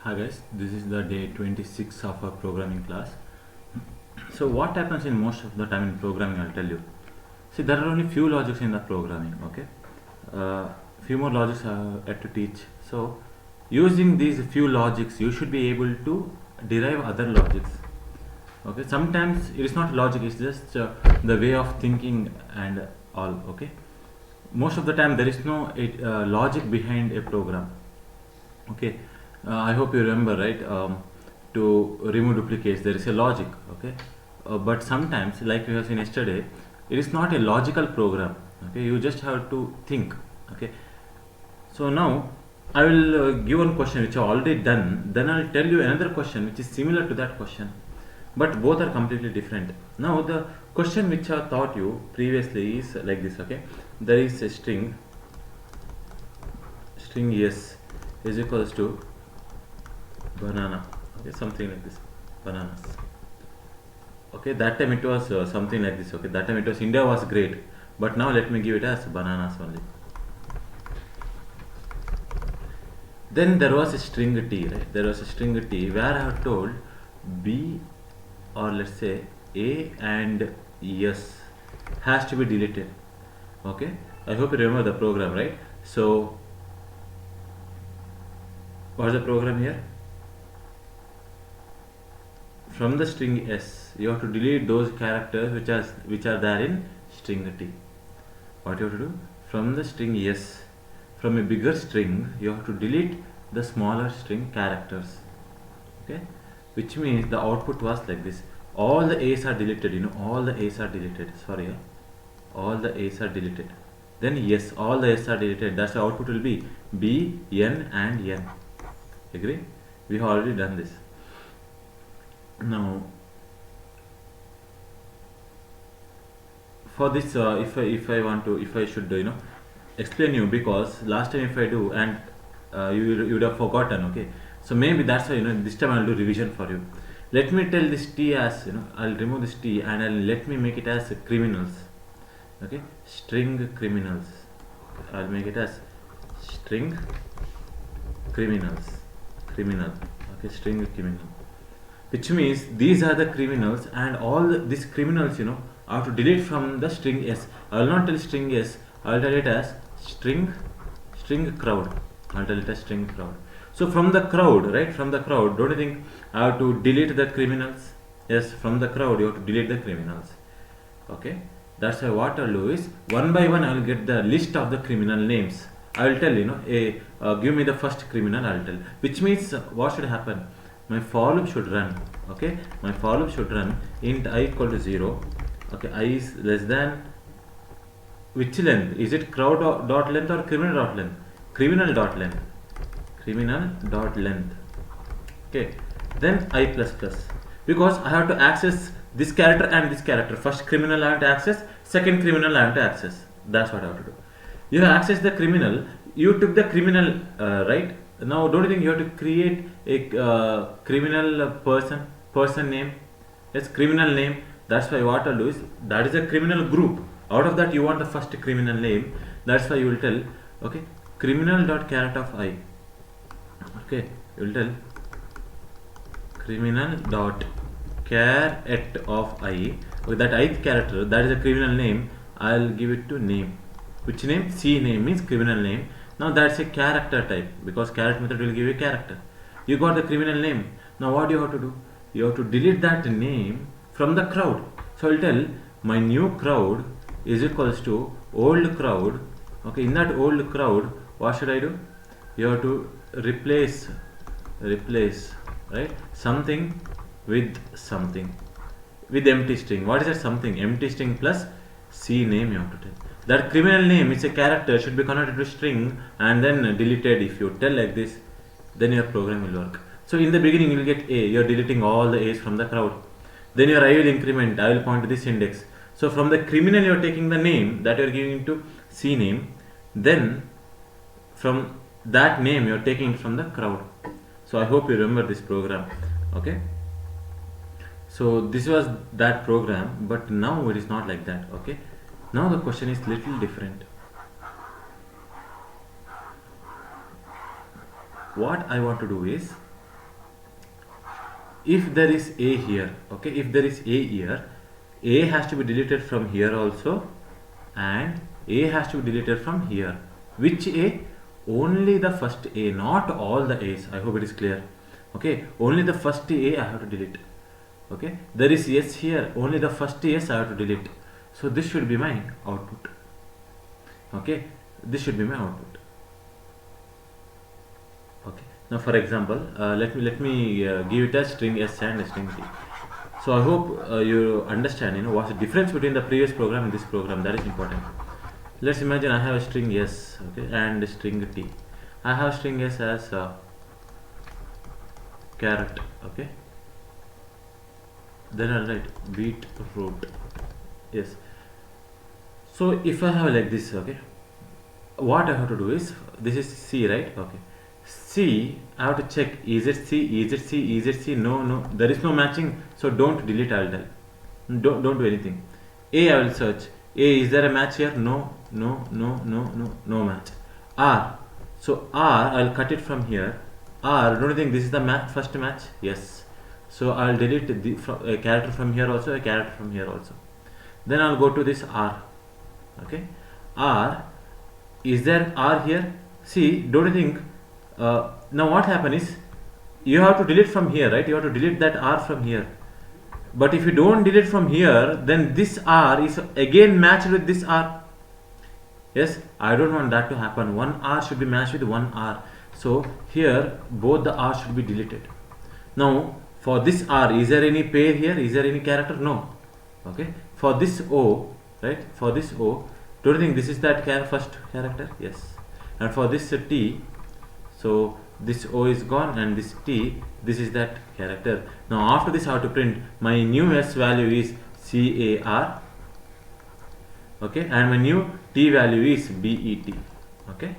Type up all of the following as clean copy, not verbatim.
Hi guys, this is the day 26 of our programming class. So what happens in most of the time in programming, I'll tell you. See, there are only few logics in the programming, okay? Few more logics I have to teach. So using these few logics, you should be able to derive other logics. Okay, sometimes it is not logic, it's just the way of thinking and all, okay? Most of the time there is no logic behind a program, okay. I hope you remember, right? To remove duplicates there is a logic, okay. But sometimes, like we have seen yesterday, it is not a logical program, okay. You just have to think, okay. So now I will give one question which I have already done, then I will tell you another question which is similar to that question, but both are completely different. Now the question which I taught you previously is like this, okay. There is a string yes is equals to banana, okay, something like this, bananas, okay. That time it was something like this, okay. That time it was India was great, but now let me give it as bananas only. Then there was a string t, right? There was a string t where I have told b, or let's say a and s has to be deleted, okay. I hope you remember the program, right? So what is the program here? From the string s, you have to delete those characters which are there in string t. What you have to do? From the string s, from a bigger string, you have to delete the smaller string characters. Okay, which means the output was like this. All the a's are deleted. You know, all the a's are deleted. Sorry, all the a's are deleted. Then yes, all the s are deleted. That's the output will be b, n, and n. Agree? We have already done this. Now for this if I should explain you, because last time if I do and you would have forgotten, okay. So maybe that's why this time I'll do revision for you. Let me tell this t as I'll remove this t and let me make it as criminals, okay. String criminals, I'll make it as string criminals, okay. String criminal, which means these are the criminals, and all these criminals I have to delete from the string s. I will not tell string s, I will tell it as string crowd. I will tell it as string crowd. So from the crowd, right, from the crowd, don't you think I have to delete the criminals? Yes, from the crowd you have to delete the criminals, okay. That's why what I'll do is one by one I will get the list of the criminal names. I will tell give me the first criminal, I will tell, which means what should happen? My for loop should run, okay. My for loop should run int I equal to 0, okay. I is less than which length? Is it crowd dot length or criminal dot length? Criminal dot length, okay. Then I plus plus, because I have to access this character and this character. First criminal I have to access, second criminal I have to access. That's what I have to do. You have accessed the criminal, you took the criminal, right. Now don't you think you have to create a criminal person name? Yes, criminal name. That's why what I'll do is, that is a criminal group. Out of that you want the first criminal name. That's why you will tell, okay, criminal dot character of I, okay. You will tell criminal dot caret of I, with that ith character, that is a criminal name. I'll give it to name. Which name? C name means criminal name. Now that's a character type, because caret method will give you a character. You got the criminal name. Now what do you have to do? You have to delete that name from the crowd. So I'll tell my new crowd is equals to old crowd, okay. In that old crowd, what should I do? You have to replace, right, something with something, with empty string. What is that something? Empty string plus C name you have to tell. That criminal name is a character, should be converted to string and then deleted. If you tell like this, then your program will work. So in the beginning you will get A, you are deleting all the A's from the crowd. Then your I will increment, I will point to this index. So from the criminal you are taking the name that you are giving into C name, then from that name you are taking it from the crowd. So I hope you remember this program, okay. So this was that program, but now it is not like that, okay. Now the question is little different. What I want to do is, if there is a here, okay, if there is a here, a has to be deleted from here also, and a has to be deleted from here. Which a? Only the first a, not all the a's. I hope it is clear. Okay, only the first a I have to delete. Okay, there is yes here, only the first yes I have to delete. So this should be my output. Okay, this should be my output. Okay, now for example, let me give it a string s and a string t. So I hope you understand, what's the difference between the previous program and this program. That is important. Let's imagine I have a string s, okay, and a string t. I have string s as carrot, okay. Then I'll write beetroot. Yes. So if I have like this, okay, what I have to do is, this is C, right? Okay. C, I have to check, is it C, is it C, is it C? No, there is no matching, so don't delete, I'll tell. Don't do anything. A, I will search. A, is there a match here? No match. R, so R, I'll cut it from here. R, don't you think this is the first match? Yes. So I'll delete a character from here also, a character from here also. Then I'll go to this R. Okay. R, is there R here? See, don't you think? Now what happens is, you have to delete from here, right? You have to delete that R from here. But if you don't delete from here, then this R is again matched with this R. Yes, I don't want that to happen. One R should be matched with one R. So here both the R should be deleted. Now for this R, is there any pair here? Is there any character? No. Okay. For this O, right? For this O, don't you think this is that first character? Yes. And for this T, so this O is gone, and this T, this is that character. Now after this I have to print my new S value is CAR, okay, and my new T value is BET. Okay,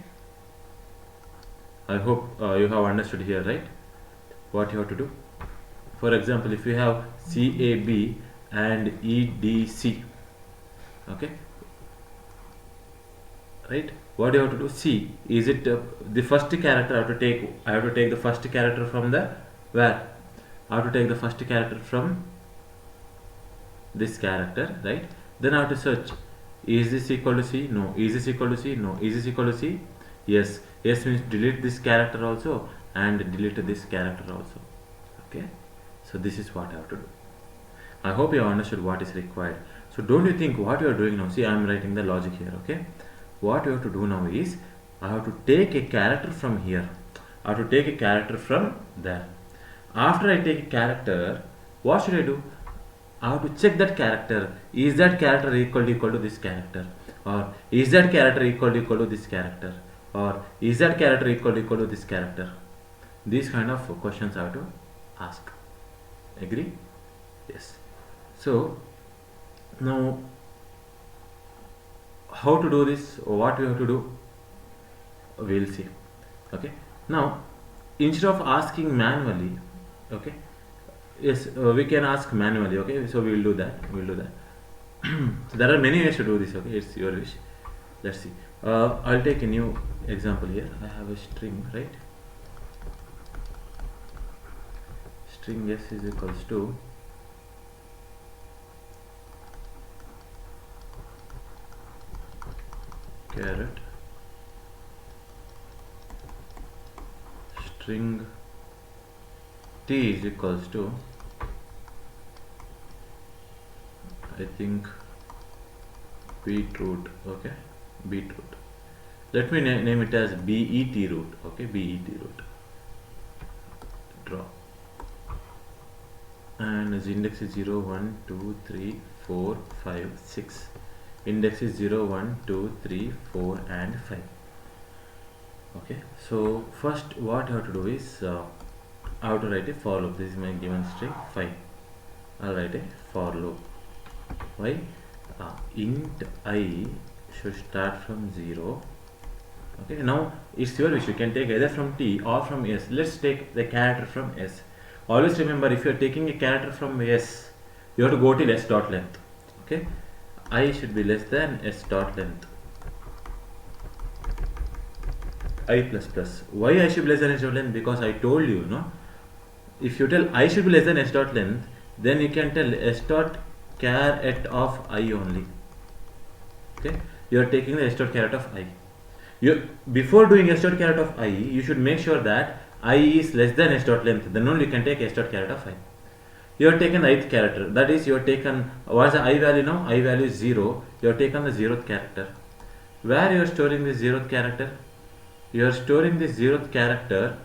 I hope you have understood here, right? What you have to do. For example, if you have CAB and EDC, okay, right, what do you have to do? C, is it the first character? I have to take the first character from the where? I have to take the first character from this character, right? Then I have to search, is this equal to C? No. Is this equal to C? No. Is this equal to C? Yes. Yes means delete this character also and delete this character also. Okay, so this is what I have to do. I hope you have understood what is required. So don't you think what you are doing now? See, I am writing the logic here. Okay, what you have to do now is, I have to take a character from here, I have to take a character from there. After I take a character, what should I do? I have to check that character. Is that character equal to this character, or is that character equal to this character, or is that character equal to this character? These kind of questions I have to ask. Agree? Yes. So now, how to do this, what we have to do, we'll see. Okay, now instead of asking manually, okay, yes, we can ask manually. Okay, so we'll do that. So there are many ways to do this. Okay, it's your wish. Let's see. I'll take a new example here. I have a string, right? String s is equals to carrot, string t is equals to, I think, beetroot. Okay, beetroot. Let me name it as BET root. Okay, BET root. Draw. And its index is 0, 1, 2, 3, 4, 5, 6. Index is 0, 1, 2, 3, 4 and 5. Okay, so first what I have to do is, I have to write a for loop. This is my given string 5. I'll write a for loop. Why? Int I should start from 0. Okay, now it's your wish. You can take either from T or from S. Let's take the character from S. Always remember, if you are taking a character from S, you have to go till S dot length. Okay, I should be less than S dot length. I plus plus. Why I should be less than S dot length? Because I told you, no, if you tell I should be less than s dot length, then you can tell s dot char at of I only. Okay, you are taking the s dot caret of I. You, before doing s dot caret of I, you should make sure that I is less than s dot length, then only you can take s dot caret of I. You have taken the ith character, that is, you have taken, what is the I value now? I value is 0, you have taken the 0th character. Where you are storing this 0th character? You are storing this 0th character,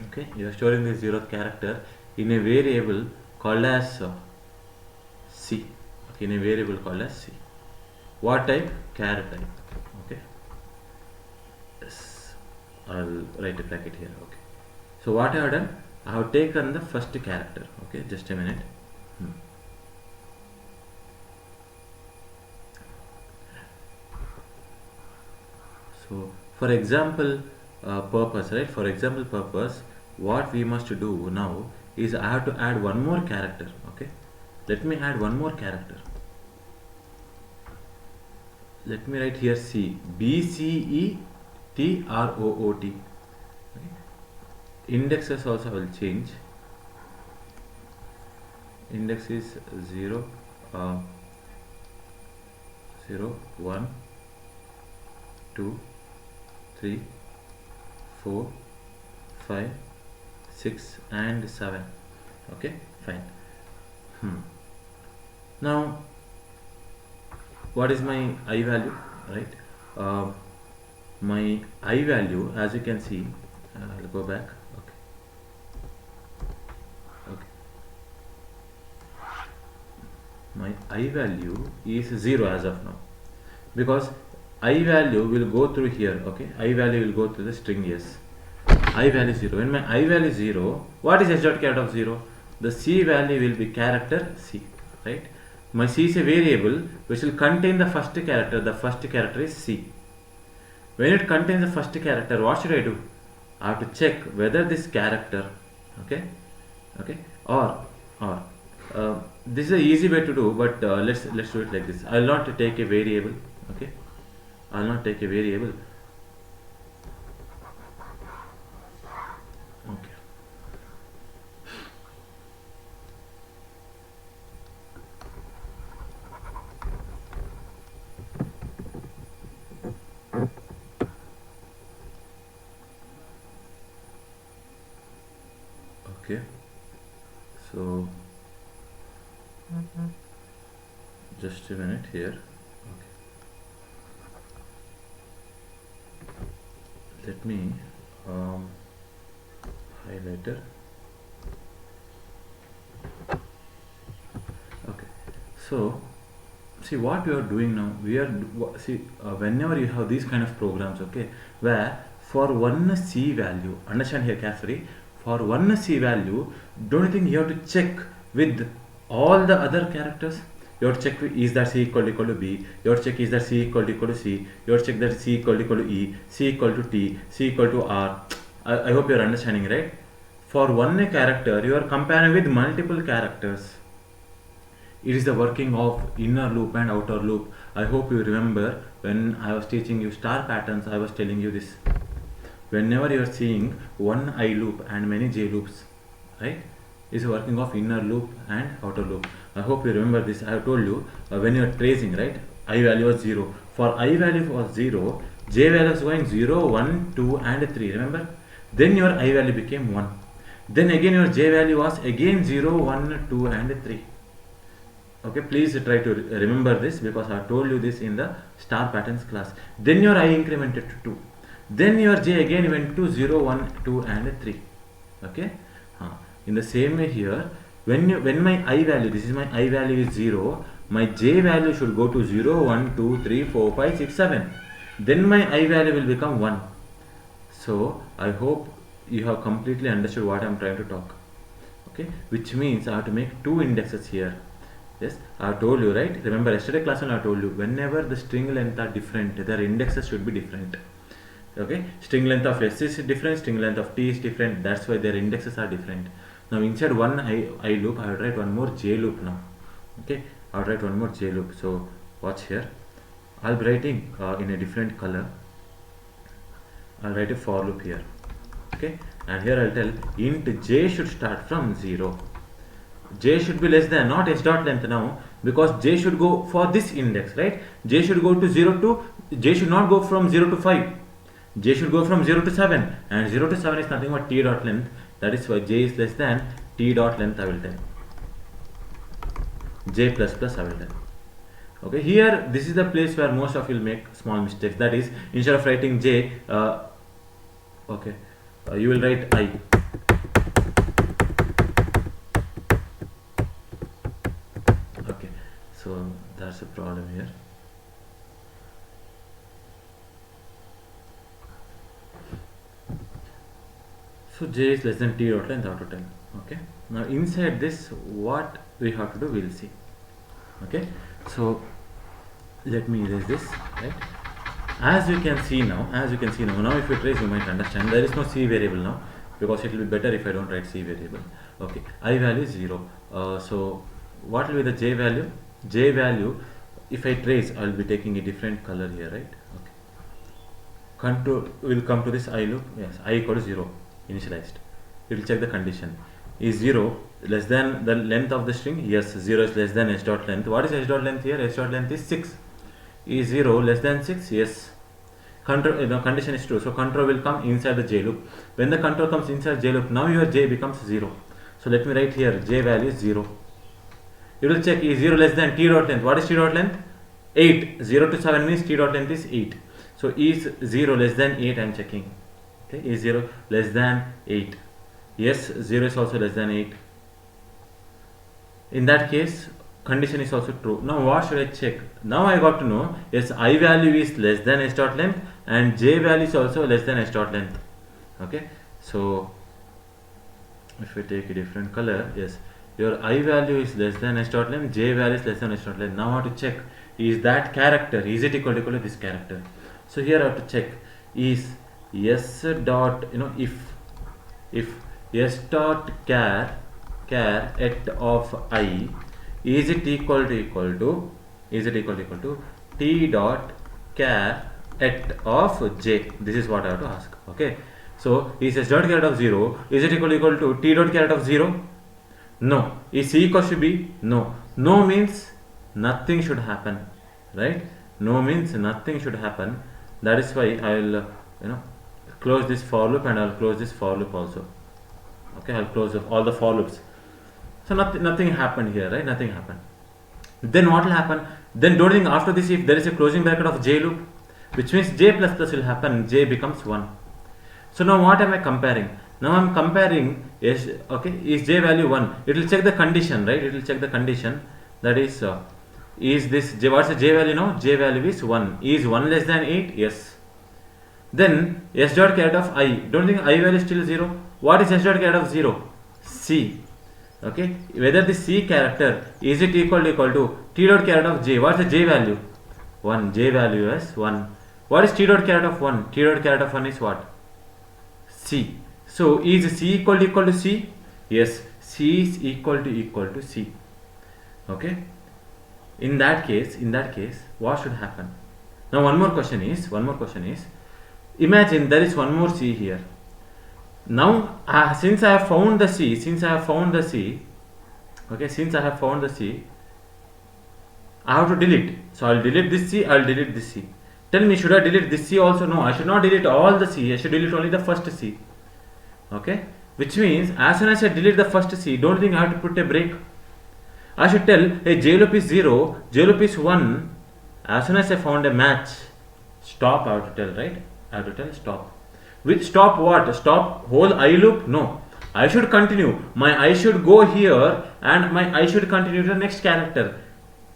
okay, you are storing this 0th character in a variable called as C, okay, in a variable called as C. What type? Char type, okay. Yes, I'll write a bracket here, okay. So what I have done? I have taken the first character, okay, just a minute. So for example purpose, right, for example purpose, what we must do now is I have to add one more character, okay. Let me add one more character. Let me write here C, B C E T R O O T. Indexes also will change. Index is 0, 0, 1, 2, 3, 4, 5, 6 and 7. Okay, fine. Now what is my I value, right? My I value, as you can see, I'll go back. My I value is 0 as of now, because I value will go through here, okay. I value will go through the string S. I value 0. When my I value 0, what is s dot caret of 0? The C value will be character C, right? My C is a variable which will contain the first character. The first character is C. When it contains the first character, what should I do? I have to check whether this character, okay, or this is an easy way to do, but let's do it like this. I will not take a variable, okay. I will not take a variable, okay. Okay, so just a minute here, okay. Let me highlighter, okay. So see what we are doing now, we are whenever you have these kind of programs, okay, where for one C value, understand here carefully, for one C value, don't you think you have to check with all the other characters? You have to check is that C equal to B, you have to check is that C equal to C, you have to check that C equal to E, C equal to T, C equal to R. I hope you are understanding, right? For one character, you are comparing with multiple characters. It is the working of inner loop and outer loop. I hope you remember when I was teaching you star patterns, I was telling you this. Whenever you are seeing one I loop and many J loops, right, is a working of inner loop and outer loop. I hope you remember this. I have told you when you are tracing, right, I value was 0. For I value was 0, J value was going 0, 1, 2 and 3, remember? Then your I value became 1. Then again your J value was again 0, 1, 2 and 3. Okay, please try to remember this, because I told you this in the star patterns class. Then your I incremented to 2. Then your J again went to 0, 1, 2 and 3. Okay. In the same way here, when my I value, this is my I value is 0, my J value should go to 0, 1, 2, 3, 4, 5, 6, 7. Then my I value will become 1. So I hope you have completely understood what I am trying to talk. Okay, which means I have to make two indexes here. Yes, I have told you, right? Remember yesterday class when I told you, whenever the string length are different, their indexes should be different. Okay, string length of S is different, string length of T is different. That's why their indexes are different. Now inside one I loop, I will write one more J loop now. Okay, I will write one more J loop. So watch here. I'll be writing in a different color. I'll write a for loop here. Okay, and here I'll tell int j should start from 0. J should be less than, not s dot length now, because j should go for this index, right? J should go to 0 to, j should not go from 0 to 5. J should go from 0 to 7, and 0 to 7 is nothing but t dot length. That is why j is less than t dot length I will tell. J plus plus I will tell. Okay, here this is the place where most of you will make small mistakes. That is, instead of writing j, you will write I. Okay, so that's a problem here. So j is less than t dot length out of 10. Okay, now inside this, what we have to do, we'll see. Okay, so let me erase this, right? As you can see now, now if you trace, you might understand there is no c variable now, because it will be better if I don't write c variable. Okay, I value is 0. So what will be the j value? J value, if I trace, I will be taking a different color here, right? Okay, control will come to this I loop. Yes, I equal to 0 initialized. It will check the condition. Is 0 less than the length of the string? Yes, 0 is less than s dot length. What is s dot length here? S dot length is 6. Is 0 less than 6? Yes. Control, the condition is true. So control will come inside the j loop. When the control comes inside j loop, now your j becomes 0. So let me write here j value is 0. You will check, is 0 less than t dot length. What is t dot length? 8. 0 to 7 means t dot length is 8. So is 0 less than 8? I am checking. Okay, is 0 less than 8? Yes, 0 is also less than 8. In that case, condition is also true. Now what should I check? Now I got to know, yes, I value is less than s dot length and j value is also less than s dot length. Okay, so if we take a different color, yes, your I value is less than s dot length, j value is less than s dot length. Now I have to check, is that character, is it equal to this character? So here I have to check, is s dot, if s dot char et of I, is it equal to t dot char et of j? This is what I have to ask. Okay, so is s dot char of 0, is it equal to t dot char of 0? No. Is c equals to b? No. No means nothing should happen, right? No means nothing should happen. That is why I will close this for loop, and I will close this for loop also. Okay, I will close all the for loops. So nothing happened here, right? Nothing happened. Then what will happen? Then don't think after this, if there is a closing bracket of j loop, which means j plus plus will happen, j becomes 1. So now what am I comparing? Now I am comparing, is j value 1? It will check the condition, right? It will check the condition, that is this j, what's the j value now? J value is 1. Is 1 less than 8? Yes. Then s dot char of I, don't think I value is still 0. What is s dot char of 0? C. Okay, whether the c character, is it equal to t dot char of j? What's the j value? 1. J value is 1. What is t dot char of 1? T dot char of 1 is what? C. So is c equal to c? Yes, c is equal to c. Okay, in that case, what should happen? Now one more question is, imagine there is one more c here. Now since I have found the c, I have to delete. So I will delete this c, I will delete this c. Tell me, should I delete this c also? No, I should not delete all the c, I should delete only the first c. Okay, which means as soon as I delete the first c, don't think I have to put a break. I should tell, hey, j loop is 0, j loop is 1. As soon as I found a match, stop, I have to tell, right? I have to tell stop. With stop what? Stop whole I loop? No. I should continue. My I should go here and my I should continue to the next character,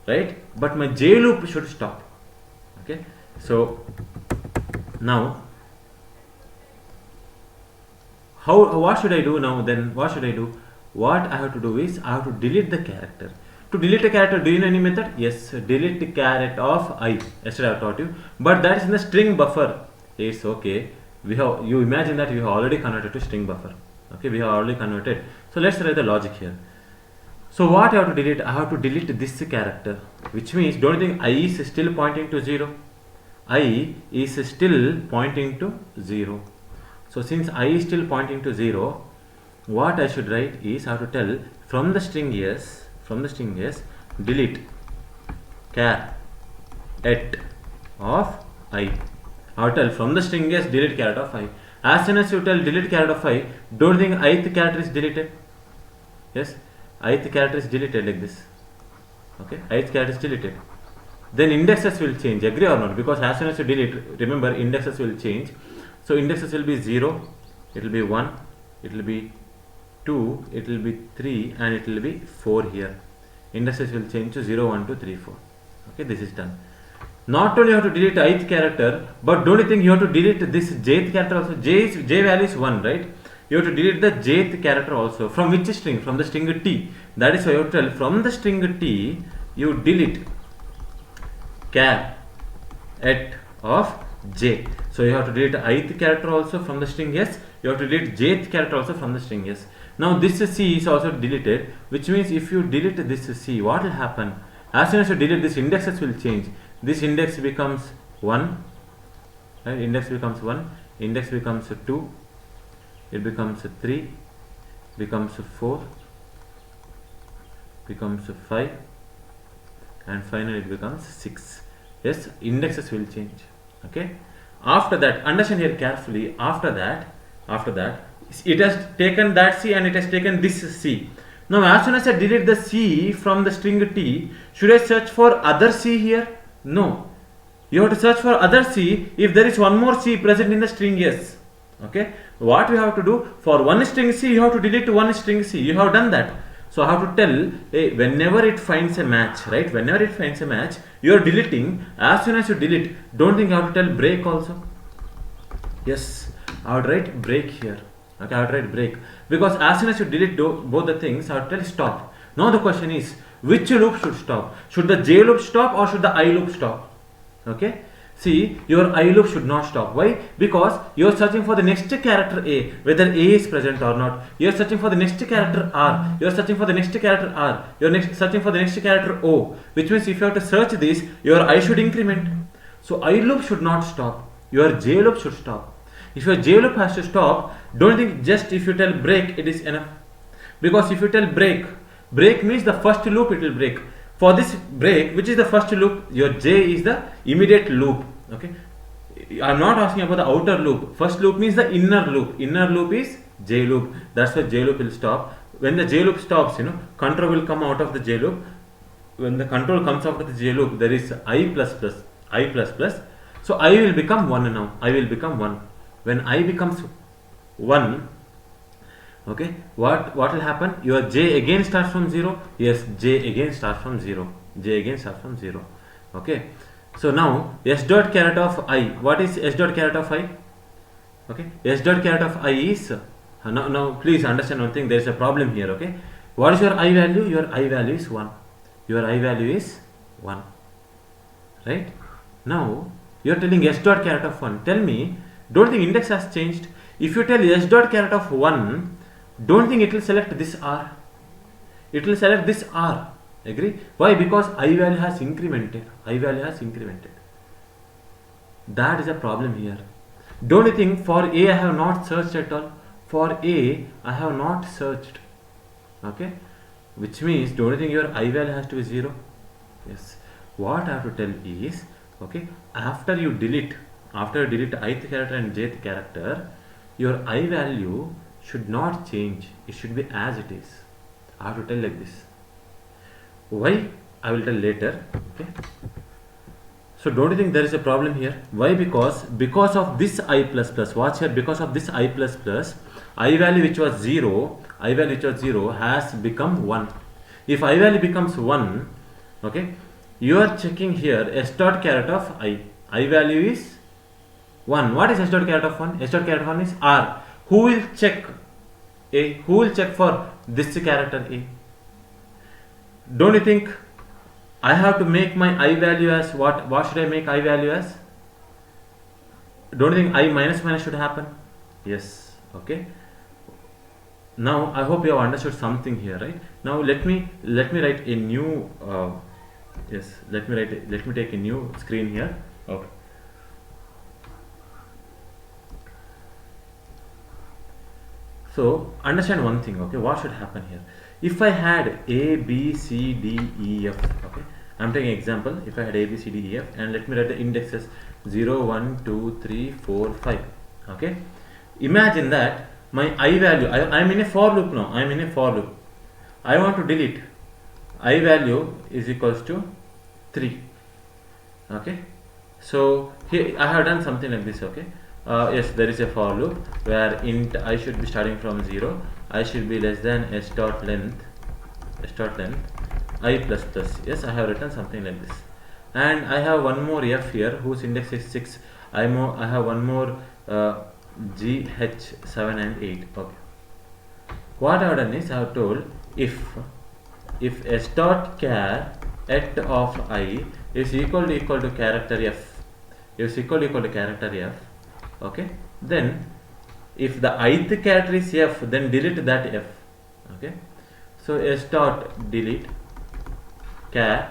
right? But my j loop should stop. Okay. So now, what should I do now? Then what should I do? What I have to do is I have to delete the character. To delete a character, do you know any method? Yes, delete the caret of I. Yesterday I have taught you, but that is in the string buffer. It's okay. You imagine that we have already converted to string buffer. Okay, we have already converted. So let's write the logic here. So what I have to delete? I have to delete this character, which means don't you think I is still pointing to 0? I is still pointing to 0. So since I is still pointing to 0, what I should write is, I have to tell from the string yes, delete char at of I. I have to tell from the string yes, delete char of I. As soon as you tell delete char of I, don't think ith character is deleted. Yes, ith character is deleted like this. Okay, ith character is deleted. Then indexes will change, agree or not? Because as soon as you delete, remember indexes will change. So indexes will be 0, it will be 1, it will be 2, it will be 3, and it will be 4 here. Indexes will change to 0, 1, 2, 3, 4. Okay, this is done. Not only you have to delete ith character, but don't you think you have to delete this jth character also? J value is 1, right? You have to delete the jth character also. From which string? From the string t. That is why you have to tell from the string t, you delete char at of j. So you have to delete ith character also from the string yes. You have to delete jth character also from the string yes. Now this c is also deleted, which means if you delete this c, what will happen? As soon as you delete this, indexes will change. This index becomes 1, right? Index becomes 1, index becomes 2, it becomes 3, becomes 4, becomes 5, and finally it becomes 6. Yes, indexes will change. Okay, after that, understand here carefully, after that it has taken that c and it has taken this c. Now as soon as I delete the c from the string t, should I search for other c here? No, you have to search for other c if there is one more c present in the string yes. Okay, what we have to do, for one string c you have to delete one string c. You have done that. So I have to tell, hey, whenever it finds a match, right? Whenever it finds a match, you are deleting. As soon as you delete, don't think I have to tell break also. Yes, I would write break here. Okay, I would write break, because as soon as you delete both the things, I would tell stop. Now the question is, which loop should stop? Should the j loop stop or should the I loop stop? Okay. See, your I loop should not stop. Why? Because you are searching for the next character A, whether A is present or not. You are searching for the next character R. You are searching for the next character R. You are searching for the next character O. Which means if you have to search this, your I should increment. So I loop should not stop. Your J loop should stop. If your J loop has to stop, don't think just if you tell break, it is enough. Because if you tell break means the first loop it will break. For this break, which is the first loop, your J is the immediate loop. Okay, I am not asking about the outer loop. First loop means the inner loop. Inner loop is J loop. That's why J loop will stop. When the J loop stops, control will come out of the J loop. When the control comes out of the J loop, there is I plus plus. So I will become 1 now. I will become 1. When I becomes 1, okay, what will happen? Your J again starts from 0. Yes, J again starts from 0. J again starts from 0. Okay. So now s dot caret of I. What is s dot caret of I? Okay, s dot caret of I is now please understand one thing. There is a problem here. Okay, what is your I value? Your I value is 1. Your I value is 1. Right? Now you are telling s dot caret of 1. Tell me, don't think index has changed. If you tell s dot caret of 1, don't think it will select this R. It will select this R. Agree? Why? Because I value has incremented. I value has incremented. That is a problem here. Don't you think for A I have not searched at all? For A I have not searched. Okay? Which means don't you think your I value has to be 0? Yes. What I have to tell is, okay, after you delete ith character and jth character, your I value should not change. It should be as it is. I have to tell like this. Why? I will tell later. Okay. So don't you think there is a problem here? Why? Because of this I plus plus. Watch here. Because of this I plus plus, I value which was 0, has become 1. If I value becomes 1, okay, you are checking here s dot caret of I. I value is 1. What is s dot caret of 1? S dot caret of 1 is R. Who will check A? Who will check for this character A? Don't you think I have to make my I value as what? What should I make I value as? Don't you think I minus minus should happen? Yes. Okay. Now I hope you have understood something here, right? Now let me write a new let me take a new screen here. Okay. So understand one thing, okay, what should happen here? If I had A, B, C, D, E, F, okay, I'm taking example. If I had A, B, C, D, E, F, and let me write the indexes 0, 1, 2, 3, 4, 5, okay. Imagine that my I value, I'm in a for loop now, I'm in a for loop. I want to delete I value is equals to 3, okay. So here I have done something like this, okay. Yes, there is a for loop where int I should be starting from 0, I should be less than s dot length I plus plus. Yes, I have written something like this, and I have one more f here whose index is 6. I have one more g, h, 7 and 8. Okay, what I have done is I have told if s dot char at of I is equal to character f, is equal to character f, okay, then if the ith character is f, then delete that f, okay. So s dot delete char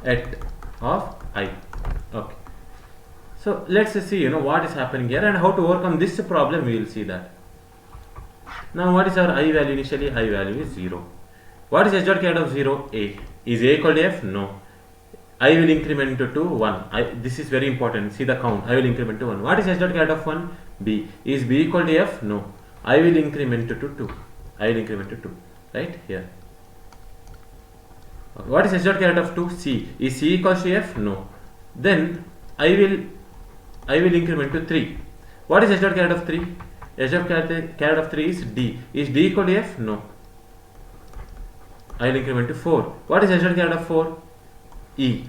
at of I, okay. So let's see what is happening here and how to overcome this problem. We will see that. Now what is our I value? Initially I value is 0. What is s dot char of 0? A. Is A equal to f? No. I will increment to 1. This is very important. See the count. I will increment to 1. What is s dot char of 1? B. Is B equal to f? No. I will increment to 2. I will increment to 2. Right here. Okay. What is s dot char of 2? C. Is C equals to f? No. Then I will increment to 3. What is s dot char of 3? S dot char of 3 is D. Is D equal to f? No. I will increment to 4. What is s dot char of 4? E.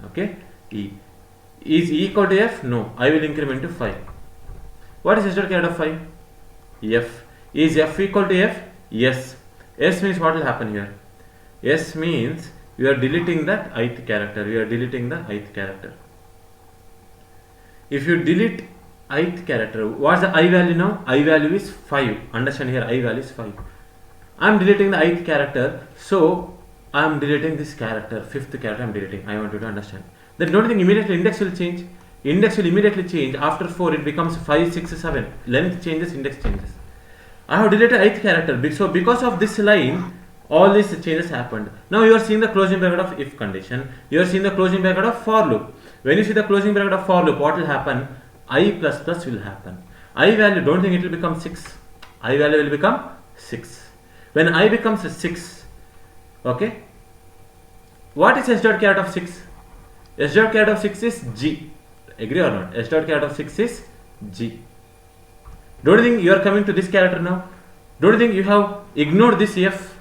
Okay. E. Is E equal to f? No. I will increment to 5. What is s dot char of 5? F. Is f equal to f? Yes. S means what will happen here? S means you are deleting that ith character. You are deleting the ith character. If you delete ith character, what's the I value now? I value is 5. Understand here, I value is 5. I am deleting the ith character, so I am deleting this character, fifth character I am deleting. I want you to understand. Then don't think immediately index will change. Index will immediately change. After 4 it becomes 5, 6, 7. Length changes, index changes. I have deleted ith character. So because of this line, all these changes happened. Now you are seeing the closing bracket of if condition. You are seeing the closing bracket of for loop. When you see the closing bracket of for loop, what will happen? I plus plus will happen. I value, don't think it will become 6. I value will become 6. When I becomes 6, okay, what is s dot char of 6? S dot char of 6 is G. Agree or not? S dot char of 6 is G. Don't you think you are coming to this character now? Don't you think you have ignored this F?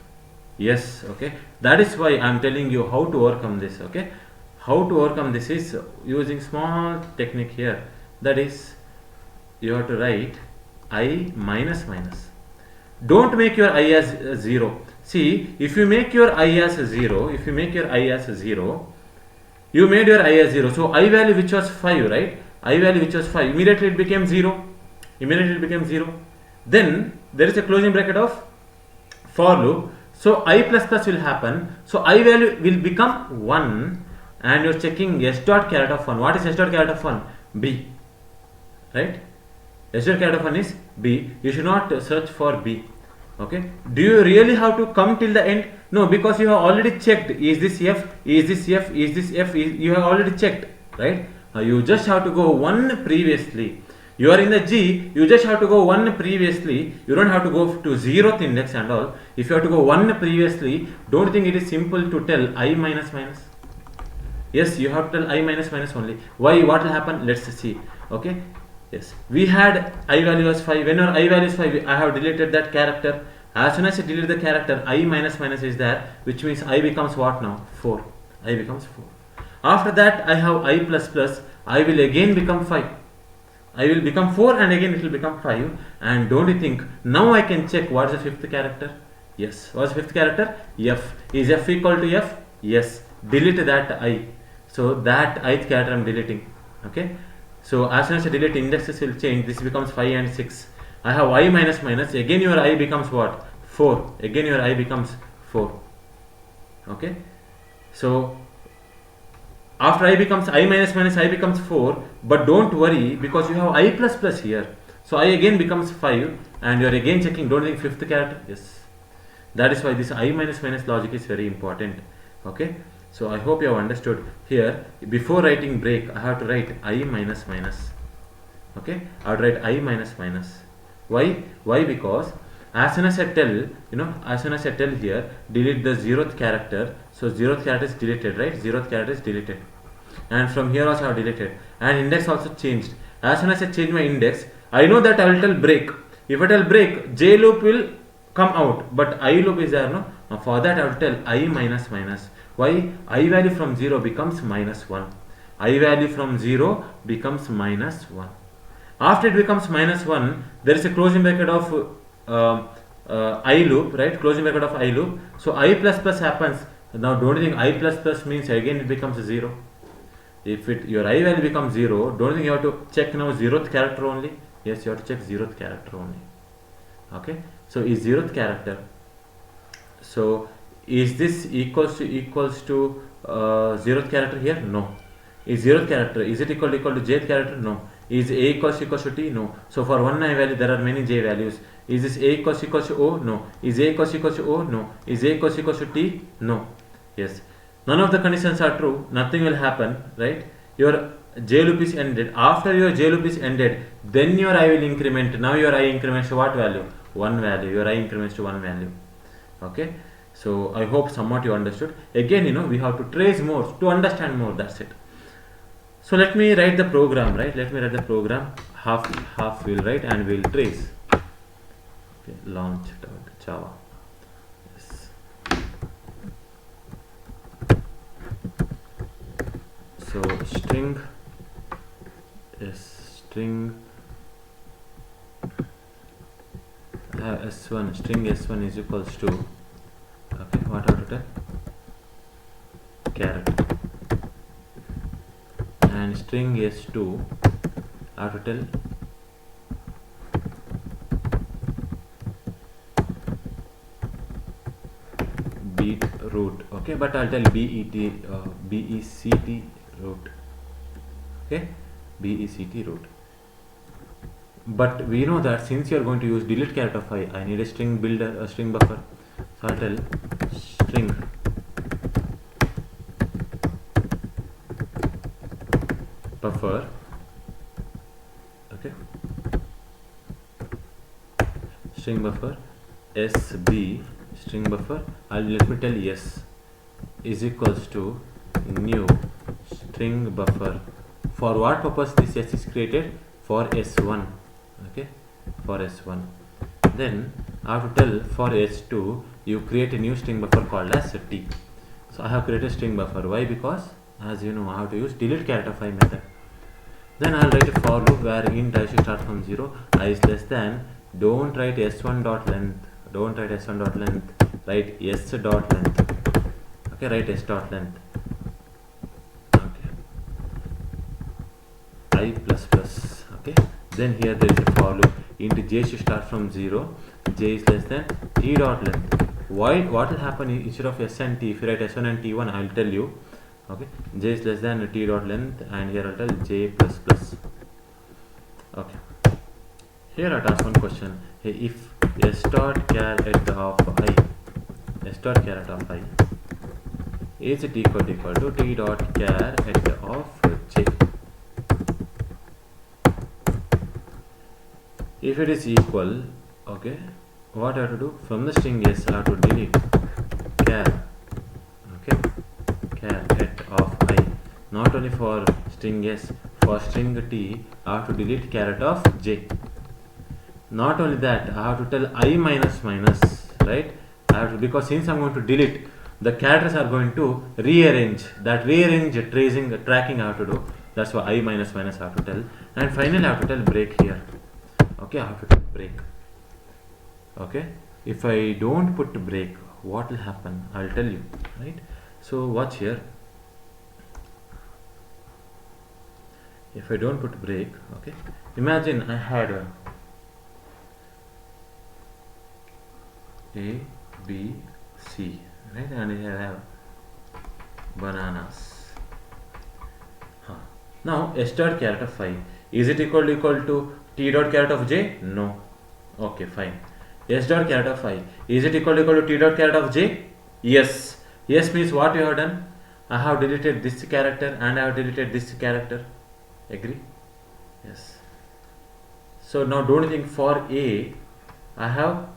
Yes, okay. That is why I am telling you how to overcome this, okay. How to overcome this is using small technique here. That is, you have to write I minus minus. Don't make your I as 0. See, if you make your I as 0, you made your I as 0. So I value which was 5, right? I value which was 5. Immediately it became 0. Then there is a closing bracket of for loop. So I plus plus will happen. So I value will become 1. And you're checking s dot char of 1. What is s dot char of 1? B. Right? S dot char of 1 is B. You should not search for B. Okay. Do you really have to come till the end? No, because you have already checked. Is this F? Is this F? Is this F? You have already checked. Right? You just have to go one previously. You are in the G. You just have to go one previously. You don't have to go to 0th index and all. If you have to go one previously, don't think it is simple to tell I minus minus. Yes, you have to tell I minus minus only. Why? What will happen? Let's see. Okay. Yes. We had I value as 5. Whenever I value is 5, I have deleted that character. As soon as I delete the character, I minus minus is there, which means I becomes what now? 4. I becomes 4. After that, I have I plus plus. I will again become 5. I will become 4 and again it will become 5. And don't you think, now I can check what is the fifth character? Yes. What is the fifth character? F. Is F equal to F? Yes. Delete that I. So that ith character I am deleting. Okay. So as soon as I delete, indexes will change. This becomes 5 and 6. I have I minus minus. Again your I becomes what? 4. Again your I becomes 4. Okay. So after I becomes I minus minus, I becomes 4. But don't worry, because you have I plus plus here. So I again becomes 5, and you are again checking, don't you think fifth character? Yes. That is why this I minus minus logic is very important. Okay. So I hope you have understood. Here, before writing break, I have to write I minus minus. Okay, I would write I minus minus. Why? Why? Because as soon as I tell, as soon as I tell here, delete the 0th character. So 0th character is deleted, right? 0th character is deleted. And from here also I have deleted. And index also changed. As soon as I change my index, I know that I will tell break. If I tell break, J loop will come out. But I loop is there, no? Now for that I will tell I minus minus. Why? I value from 0 becomes minus 1. I value from 0 becomes minus 1. After it becomes minus 1, there is a closing bracket of I loop, right? Closing bracket of I loop. So I plus plus happens. Now don't you think I plus plus means again it becomes 0? If your I value becomes 0, don't you think you have to check now 0th character only? Yes, you have to check 0th character only. Okay. So is 0th character. So is this equals to 0th character here? No. Is 0th character, is it equal to jth character? No. Is a equals to t? No. So for one I value there are many j values. Is this a equals to o? No. Is a equals to o? No. Is a equals to t? No. Yes. None of the conditions are true. Nothing will happen, right? Your j loop is ended. After your j loop is ended, then your I will increment. Now your I increments to what value? 1 value. Your I increments to 1 value. Okay. So I hope somewhat you understood. Again, we have to trace more to understand more. That's it. So let me write the program, right? Let me write the program. Half we'll write and we'll trace. Okay, launch Java. Yes. So string s1 string s1 is equals to, okay, what I have to tell? Character. And string s2 I have to tell beat root. Okay, but I'll tell BECT root. Okay, BECT root. But we know that since you are going to use delete character of I need a string builder, a string buffer. So I'll tell string buffer. Okay, string buffer SB string buffer. Let me tell yes is equals to new string buffer. For what purpose this S is created? For S1. Okay, for S1. Then I have to tell for S2 you create a new string buffer called as T. So I have created string buffer. Why? Because as you know I have to use delete character of I method. Then I'll write a for loop where int I should start from 0, I is less than, don't write s1 dot length, don't write s1 dot length, write s dot length. Okay, write s dot length. Okay, I plus plus. Okay, then here there is a for loop, int j should start from 0, j is less than t dot length. Why? What will happen instead of s and t, if you write s1 and t1, I will tell you. Okay, j is less than t dot length, and here I'll tell j plus plus. Okay, here I'll ask one question. Hey, if s dot caret of I is it equal to t dot caret of j? If it is equal, okay, what I have to do? From the string s I have to delete char. Okay, caret of I. Not only for string s, for string t I have to delete caret of j. Not only that, I have to tell I minus minus, right? I have to, because since I'm going to delete, the characters are going to rearrange. That rearrange tracking I have to do. That's why I minus minus I have to tell. And finally I have to tell break here. Okay, I have to tell break. Okay, if I don't put break, what will happen? I'll tell you, right? So watch here. If I don't put break, okay, imagine I had A, B, C, right? And here I have bananas. Now S dot caret of I, is it equal to T dot caret of j? No. Okay, fine. S dot caret of I. Is it equal to T dot caret of j? Yes. Yes means what you have done? I have deleted this character and I have deleted this character. Agree? Yes. So now don't think for A, I have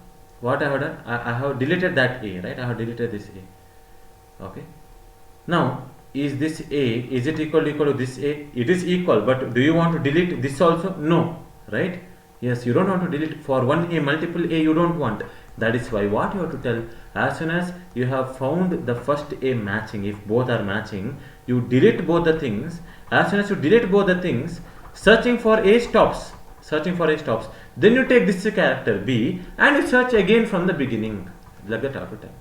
what I have done? I have deleted that A, right? I have deleted this A. Okay. Now, is this A, is it equal to this A? It is equal, but do you want to delete this also? No, right? Yes, you don't want to delete for one A, multiple A you don't want. That is why what you have to tell, as soon as you have found the first A matching, if both are matching, you delete both the things. As soon as you delete both the things, searching for A stops. Searching for A stops. Then you take this character B and you search again from the beginning, like that all the time.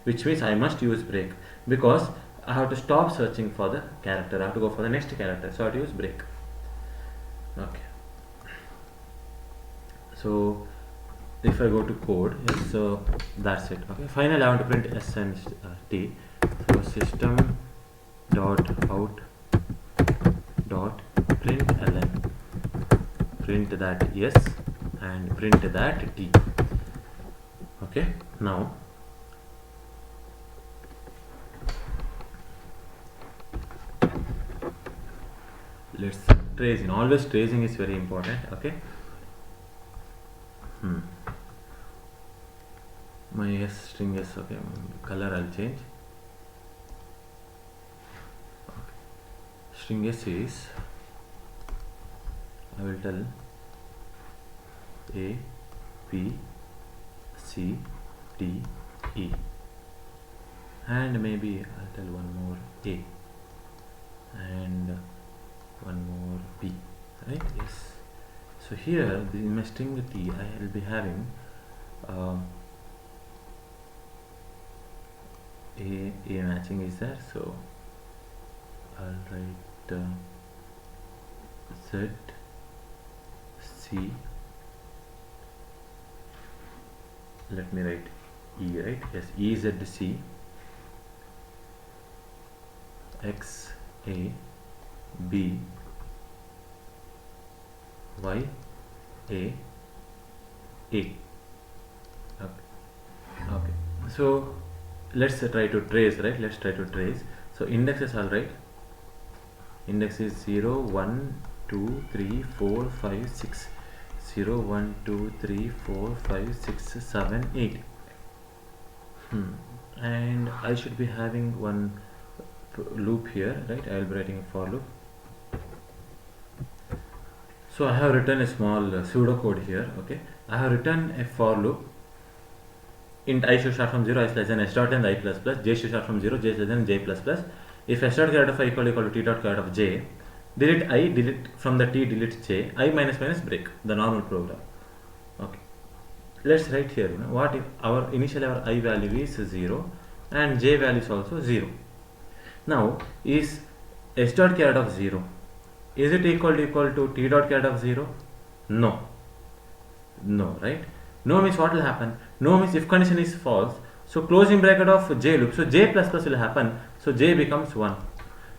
Which means I must use break because I have to stop searching for the character. I have to go for the next character. So I have to use break. Okay. So if I go to code, yes, so that's it. Okay. Finally, I want to print S and T. So system dot out dot println, print that yes and print that T. Okay. Now let's tracing. Always tracing is very important. Okay. My S string is okay. Color I'll change. Okay. String S is, I will tell A, B, C, D, E, and maybe I'll tell one more A and one more B, right? Yes. So here in my string T I will be having A matching is there, so I'll write Z, C, let me write E, right? Yes, E, Z, C, X, A, B, Y, A, A. Okay. Okay. So let's try to trace, right? Let's try to trace. So indexes, all right. Index is 0, 1, 2, 3, 4, 5, 6. 0, 1, 2, 3, 4, 5, 6, 7, 8. And I should be having one loop here, right? I will be writing a for loop. So I have written a small pseudocode here. Okay, I have written a for loop. Int I should start from 0, I less than s dot and I plus plus, j should start from 0, j less than j plus plus. If s dot caret of I equal to t dot caret of j, delete I, delete from the t, delete j, I minus minus break, the normal program. Okay, let's write here, what if our initially our I value is 0 and j value is also 0. Now is s dot caret of 0, is it equal to t dot caret of 0? No. No, right? No means what will happen? No means if condition is false, so closing bracket of j loop, so j plus plus will happen, so j becomes 1.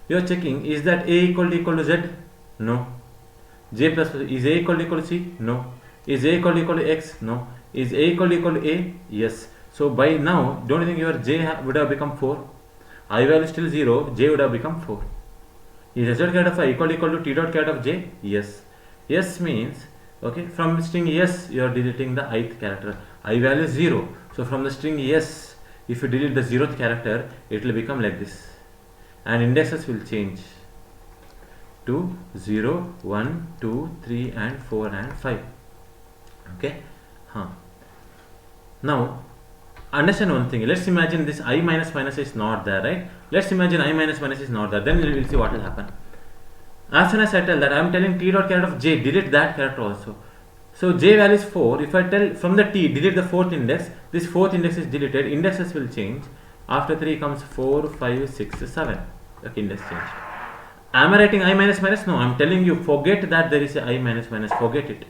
You are checking, is that a equal to z? No. J plus plus, is a equal to c? No. Is a equal to x? No. Is a equal to a? Yes. So by now, don't you think your j would have become 4? I value is still 0, j would have become 4. Is s dot caret of I equal to t dot caret of j? Yes. Yes means, okay, from string yes you are deleting the ith character. I value is 0. So from the string yes, if you delete the 0th character, it will become like this. And indexes will change to 0, 1, 2, 3 and 4 and 5. Okay. Now understand one thing. Let's imagine this I minus minus is not there, right? Let's imagine I minus minus is not there. Then we will see what will happen. As soon as I tell that I am telling t dot caret of j, delete that character also. So j value is 4. If I tell from the t, delete the 4th index, this 4th index is deleted. Indexes will change. After 3 comes 4, 5, 6, 7. Okay, index changed. Am I writing I minus minus? No, I am telling you forget that there is a I minus minus. Forget it.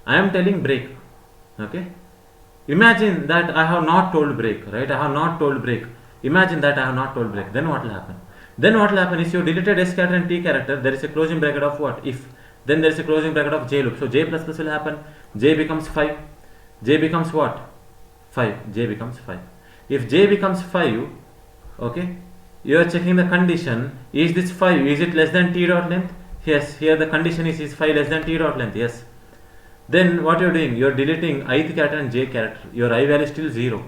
I am telling break. Okay. Imagine that I have not told break, right? I have not told break. Imagine that I have not told break. Then what will happen? Then what will happen is you deleted s character and t character. There is a closing bracket of what? If Then there is a closing bracket of j loop. So j plus plus will happen. J becomes 5. J becomes what? 5. J becomes 5. If j becomes 5, okay, you are checking the condition. Is this 5? Is it less than t dot length? Yes. Here the condition is 5 less than t dot length. Yes. Then what you are doing? You are deleting ith character and j character. Your I value is still 0.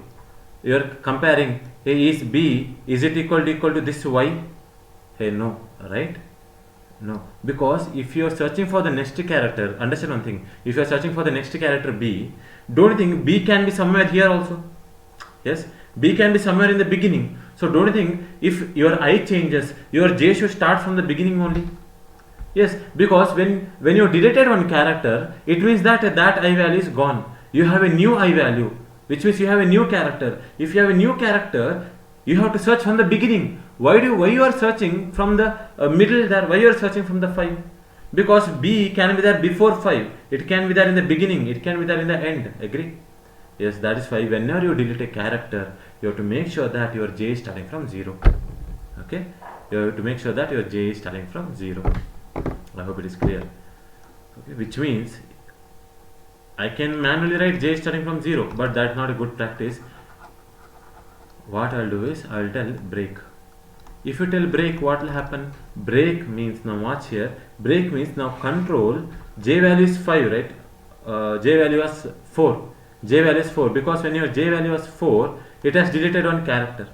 You are comparing. Hey, is b, is it equal to this y? Hey, no, right? No, because if you are searching for the next character, understand one thing. If you are searching for the next character b, don't you think b can be somewhere here also? Yes, b can be somewhere in the beginning. So don't you think if your I changes, your j should start from the beginning only? Yes, because when you deleted one character, it means that I value is gone. You have a new I value, which means you have a new character. If you have a new character, you have to search from the beginning. Why you are searching from the middle there? Why you are searching from the 5? Because b can be there before 5. It can be there in the beginning. It can be there in the end. Agree? Yes, that is why whenever you delete a character, you have to make sure that your j is starting from 0. Okay? You have to make sure that your j is starting from 0. I hope it is clear. Okay, which means I can manually write j starting from 0, but that's not a good practice. What I'll do is I'll tell break. If you tell break, what will happen? Break means, now watch here, break means now control j value is 5, right? J value was 4. J value is 4 because when your j value was 4, it has deleted one character.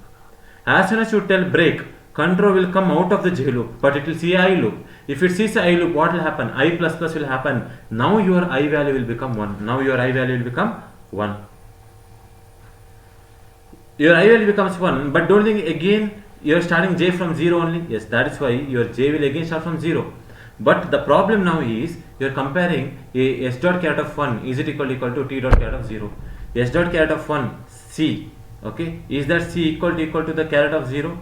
As soon as you tell break, control will come out of the j loop, but it will see I loop. If it sees I loop, what will happen? I plus plus will happen. Now your I value will become 1. Now your I value will become 1. Your I value becomes 1, but don't think again you are starting j from 0 only. Yes, that is why your j will again start from 0. But the problem now is you are comparing a s dot caret of 1 is it equal to t dot caret of 0. S dot caret of 1 c. Okay, is that c equal to the caret of 0?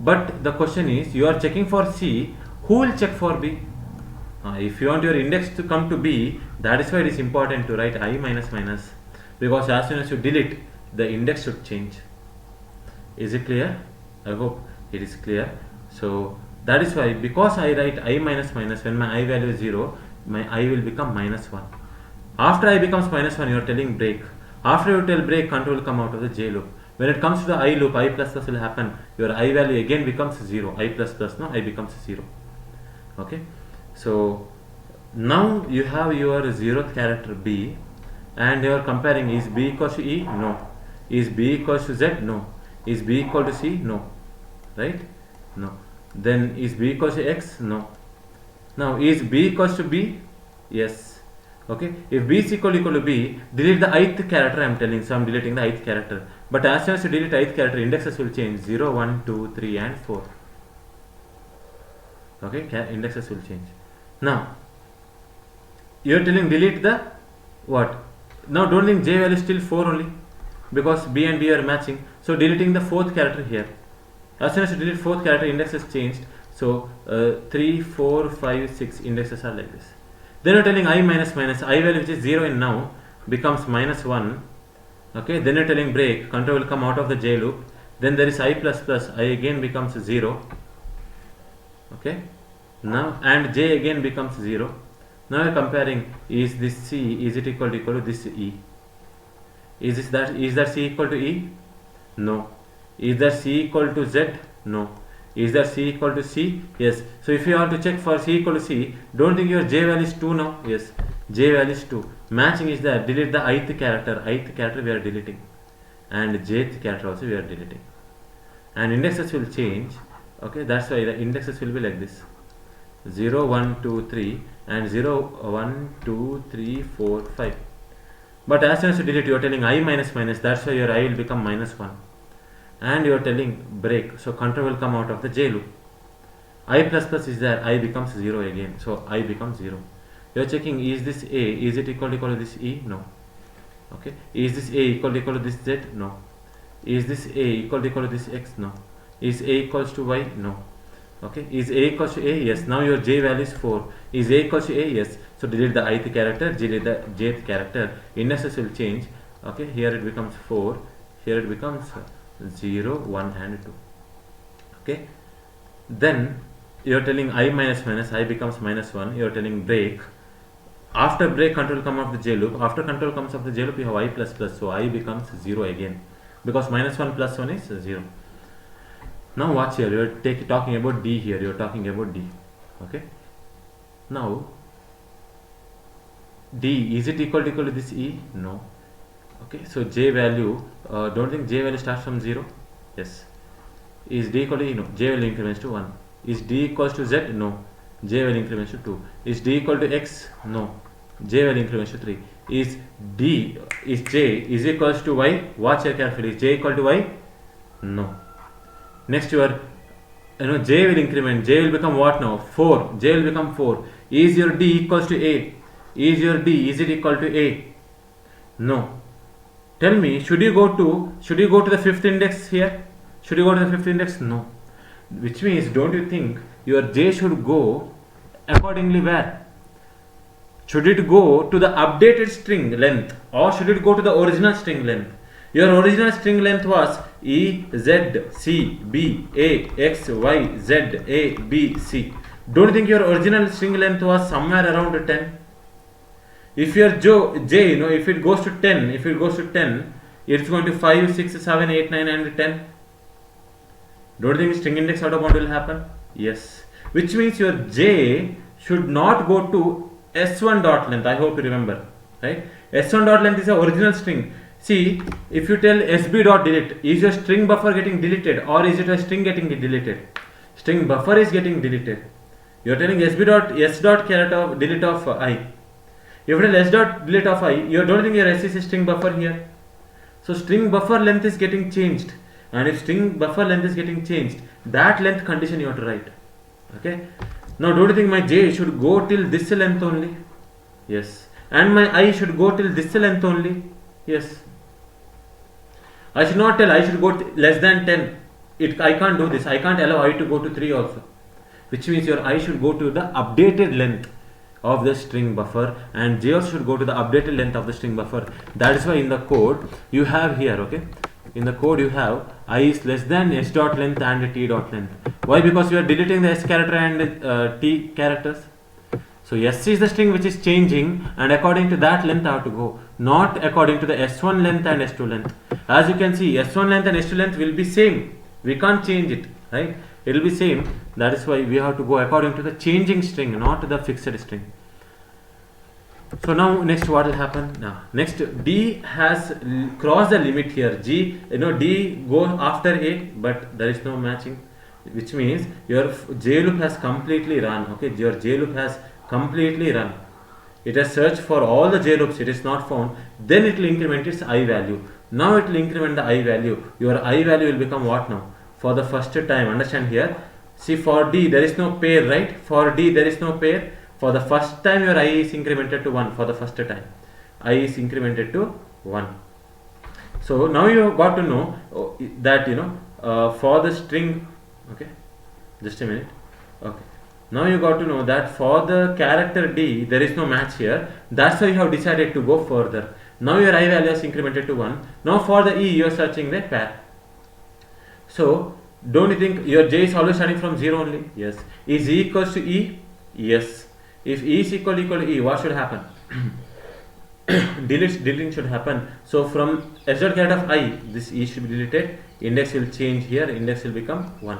But the question is, you are checking for c, who will check for b? If you want your index to come to b, that is why it is important to write I minus minus, because as soon as you delete, the index should change. Is it clear? I hope it is clear. So that is why, because I write I minus minus, when my I value is 0, my I will become minus 1. After I becomes minus 1, you are telling break. After you tell break, control will come out of the j loop. When it comes to the I loop, I plus plus will happen. Your I value again becomes 0. I plus plus, no, I becomes 0. Okay. So now you have your 0th character b, and you are comparing, is b equals to e? No. Is b equals to z? No. Is b equal to c? No. Right? No. Then is b equals to x? No. Now is b equals to b? Yes. Okay, if b is equal to b, delete the ith character. I am telling, so I am deleting the ith character. But as soon as you delete ith character, indexes will change 0, 1, 2, 3 and 4. Okay, indexes will change. Now you are telling delete the what? Now don't think j value is still 4 only, because b and b are matching. So deleting the 4th character here. As soon as you delete 4th character, indexes changed. So 3, 4, 5, 6 indexes are like this. Then you are telling I minus minus, I value which is 0 in now becomes minus 1. Okay, then you are telling break, control will come out of the j loop. Then there is I plus plus, I again becomes 0. Okay, now and j again becomes 0. Now you are comparing, is this c, is it equal to this e? Is that c equal to e? No. Is that c equal to z? No. Is that c equal to c? Yes. So if you want to check for c equal to c, don't think your j value is 2 now. Yes, j value is 2. Matching is there. Delete the ith character. Ith character we are deleting, and jth character also we are deleting. And indexes will change. Okay, that's why the indexes will be like this: 0, 1, 2, 3, and 0, 1, 2, 3, 4, 5. But as soon as you delete, you are telling I minus minus. That's why your I will become minus 1. And you are telling break, so control will come out of the j loop. I plus plus is there, I becomes 0 again, so I becomes 0. You are checking, is this a, is it equal to this e? No. Okay, is this a equal to this z? No. Is this a equal to this x? No. Is a equals to y? No. Okay, is a equals to a? Yes. Now your j value is 4. Is a equals to a? Yes. So delete the ith character, delete the jth character, indexes will change. Okay, here it becomes 4, here it becomes 0, 1 and 2. Okay, then you're telling I minus minus, I becomes minus 1, you're telling break. After break, control come of the J loop. After control comes of the J loop, you have I plus plus, so I becomes 0 again, because minus 1 plus 1 is 0. Now watch here, you're talking about D here, you're talking about D. Okay. Now D, is it equal to this E? No. Okay, so J value, don't think J value starts from 0? Yes. Is D equal to E? No. J value increments to 1. Is D equals to Z? No. J value increments to 2. Is D equal to X? No. J value increments to 3. Is J is equals to Y? Watch here carefully. Is J equal to Y? No. Next J will increment. J will become what now? 4. J will become 4. Is your D equals to A? Is it equal to A? No. Tell me, should you go to the fifth index here? Should you go to the fifth index? No. Which means, don't you think your J should go accordingly where? Should it go to the updated string length, or should it go to the original string length? Your original string length was E, Z, C, B, A, X, Y, Z, A, B, C. Don't you think your original string length was somewhere around 10? If your J, if it goes to 10, it's going to 5, 6, 7, 8, 9 and 10. Don't you think string index out of bound will happen? Yes. Which means your J should not go to S1 dot length. I hope you remember. Right? S1 dot length is the original string. See, if you tell SB dot delete, is your string buffer getting deleted, or is it a string getting deleted? String buffer is getting deleted. You are telling SB dot S dot delete of I. If you tell S dot delete of I, you don't think your S is a string buffer here. So string buffer length is getting changed. And if string buffer length is getting changed, that length condition you have to write. Okay. Now don't you think my J should go till this length only? Yes. And my I should go till this length only? Yes. I should not tell I should go less than 10. I can't do this. I can't allow I to go to 3 also. Which means your I should go to the updated length of the string buffer, and J also should go to the updated length of the string buffer. That is why in the code you have here, okay, in the code you have I is less than S dot length and T dot length. Why? Because you are deleting the S character and T characters. So S is the string which is changing, and according to that length I have to go, not according to the S1 length and S2 length. As you can see, S1 length and S2 length will be same. We can't change it, right? It will be same. That is why we have to go according to the changing string, not the fixed string. So now next what will happen? Now next D has crossed the limit here. D go after A, but there is no matching, which means your J loop has completely run. Okay, your J loop has completely run. It has searched for all the J loops. It is not found. Then it will increment its I value. Now it will increment the I value. Your I value will become what now? For the first time, understand here. See, for D there is no pair, right? For D there is no pair. For the first time your I is incremented to 1. For the first time I is incremented to 1. So now you have got to know that for the string, okay, just a minute, okay, now you got to know that for the character D there is no match here. That's why you have decided to go further. Now your I value is incremented to 1. Now for the E you are searching the pair. So don't you think your J is always starting from 0 only? Yes. Is E equals to E? Yes. If E is equal to E, what should happen? Deleting should happen. So from S dot character of I, this E should be deleted. Index will change here. Index will become 1.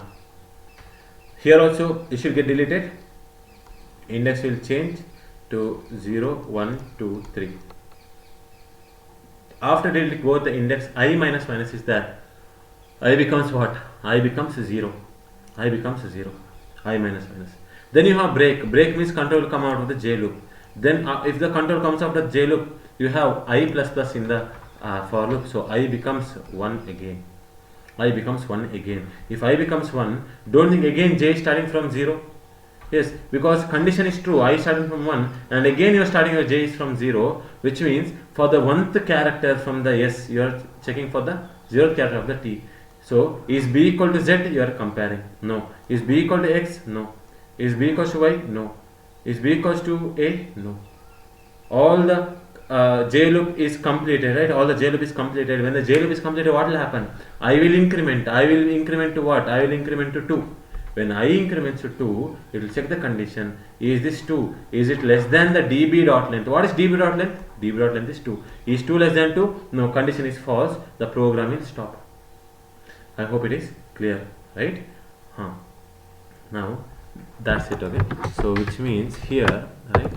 Here also it should get deleted. Index will change to 0, 1, 2, 3. After deleting both the index, I minus minus is there. I becomes what? I becomes 0. I becomes 0. I minus minus. Then you have break. Break means control will come out of the J loop. Then if the control comes out of the J loop, you have I plus plus in the for loop. So I becomes 1 again. I becomes 1 again. If I becomes 1, don't think again J is starting from 0. Yes, because condition is true. I is starting from 1, and again you are starting your J is from 0, which means for the 1th character from the S, you are checking for the 0th character of the T. So is B equal to Z? You are comparing. No. Is B equal to X? No. Is B equals to Y? No. Is B equals to A? No. All the J loop is completed, right? All the J loop is completed. When the J loop is completed, what will happen? I will increment. I will increment to what? I will increment to 2. When I increments to 2, it will check the condition. Is this 2? Is it less than the db dot length? What is db dot length? db dot length is 2. Is 2 less than 2? No, condition is false. The program will stop. I hope it is clear, right? Now that's it. Okay, so which means here, right,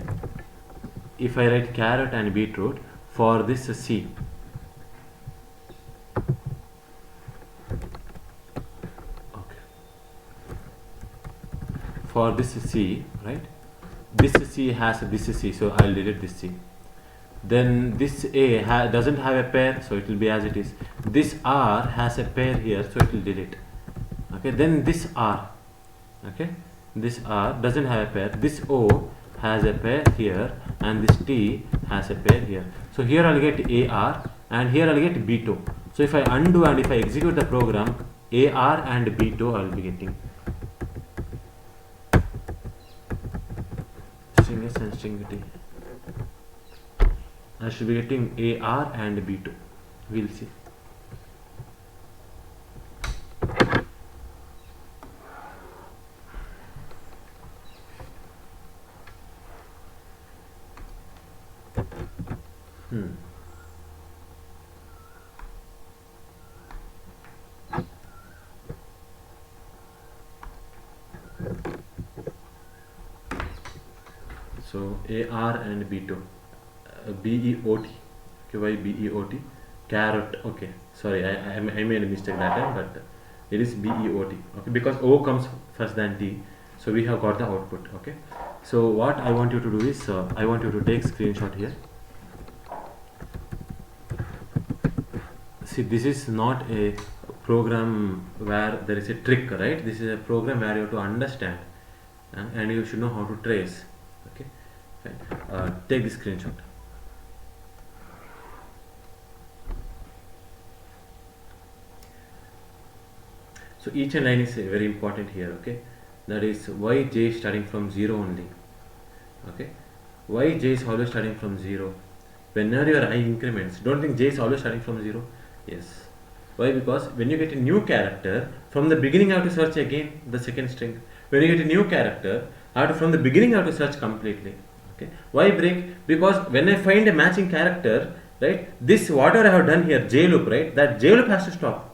if I write carrot and beetroot for this C, okay, for this C, right, this C has this C, so I'll delete this C. Then this A doesn't have a pair, so it will be as it is. This R has a pair here, so it will delete. Okay, then this R, okay, this R doesn't have a pair. This O has a pair here, and this T has a pair here. So here I'll get AR, and here I'll get B2. So if I undo and if I execute the program, AR and B2 I'll be getting. String S and string T. I should be getting AR and B2. We'll see. So AR and B2. BEOT. Okay, why BEOT? Carrot. Okay, sorry, I made a mistake that time, but it is BEOT. Okay, because O comes first than T, so we have got the output. Okay, so what I want you to do is I want you to take screenshot here. See, this is not a program where there is a trick, right? This is a program where you have to understand and you should know how to trace. Okay, fine. Take the screenshot. So each line is very important here. Okay, that is why J is starting from 0 only. Okay, why J is always starting from 0? Whenever your I increments, don't think J is always starting from 0. Yes. Why? Because when you get a new character, from the beginning I have to search again the second string. When you get a new character, I have to, from the beginning I have to search completely. Okay. Why break? Because when I find a matching character, right, this whatever I have done here, J loop, right, that J loop has to stop.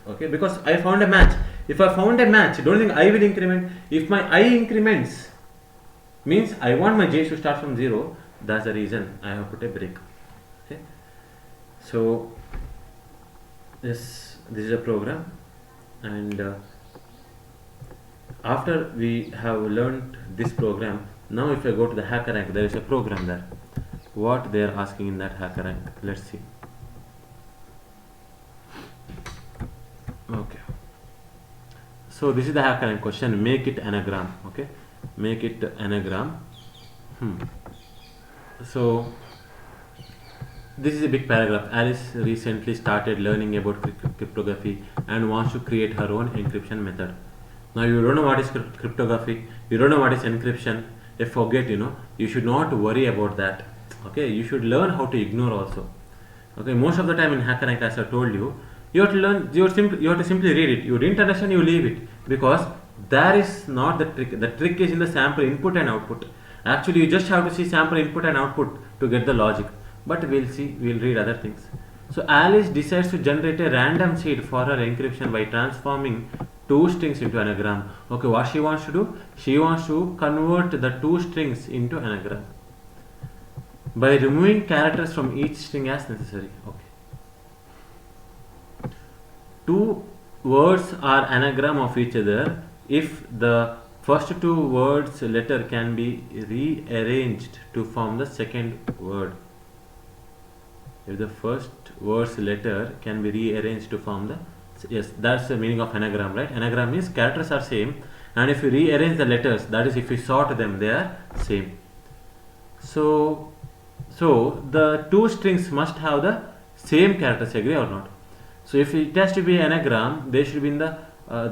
Okay, because I found a match. If I found a match, don't think I will increment. If my I increments, means I want my J to start from 0. That's the reason I have put a break. Okay, so this is a program, and after we have learned this program, now if I go to the HackerRank, there is a program there. What they are asking in that HackerRank, let's see. Okay, so this is the HackerRank question. Make it anagram. Okay, make it anagram. So this is a big paragraph. Alice recently started learning about cryptography and wants to create her own encryption method. Now you don't know what is cryptography, you don't know what is encryption, forget, you should not worry about that. Okay, you should learn how to ignore also. Okay, most of the time in HackerRank, as I told you, you have to learn, you have to simply read it. You didn't understand, you leave it, because that is not the trick. The trick is in the sample input and output. Actually, you just have to see sample input and output to get the logic. But we'll see, we'll read other things. So Alice decides to generate a random seed for her encryption by transforming 2 strings into anagram. Okay, what she wants to do? She wants to convert the 2 strings into anagram by removing characters from each string as necessary. Okay. 2 words are anagram of each other if the first 2 words letter can be rearranged to form the second word. If the first word's letter can be rearranged to form the, yes, that's the meaning of anagram, right? Anagram means characters are same, and if you rearrange the letters, that is if you sort them, they are same. So the 2 strings must have the same characters, agree or not? So if it has to be anagram, they should be in the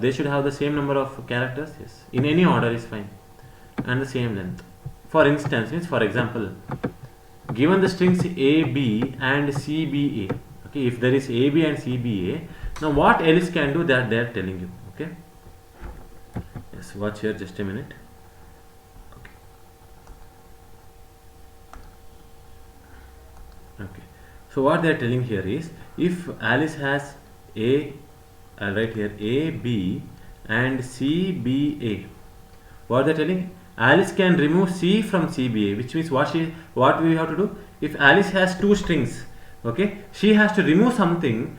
they should have the same number of characters, yes, in any order is fine, and the same length. For instance, means for example, given the strings AB and CBA, okay, if there is AB and CBA, now what Alice can do, that they are telling you. Okay, Yes, watch here, just a minute. Okay, so what they are telling here is, if Alice has A, I'll write here A, B and C, B, A. What they are telling? Alice can remove C from C, B, A, which means what we have to do? If Alice has two strings, okay, she has to remove something.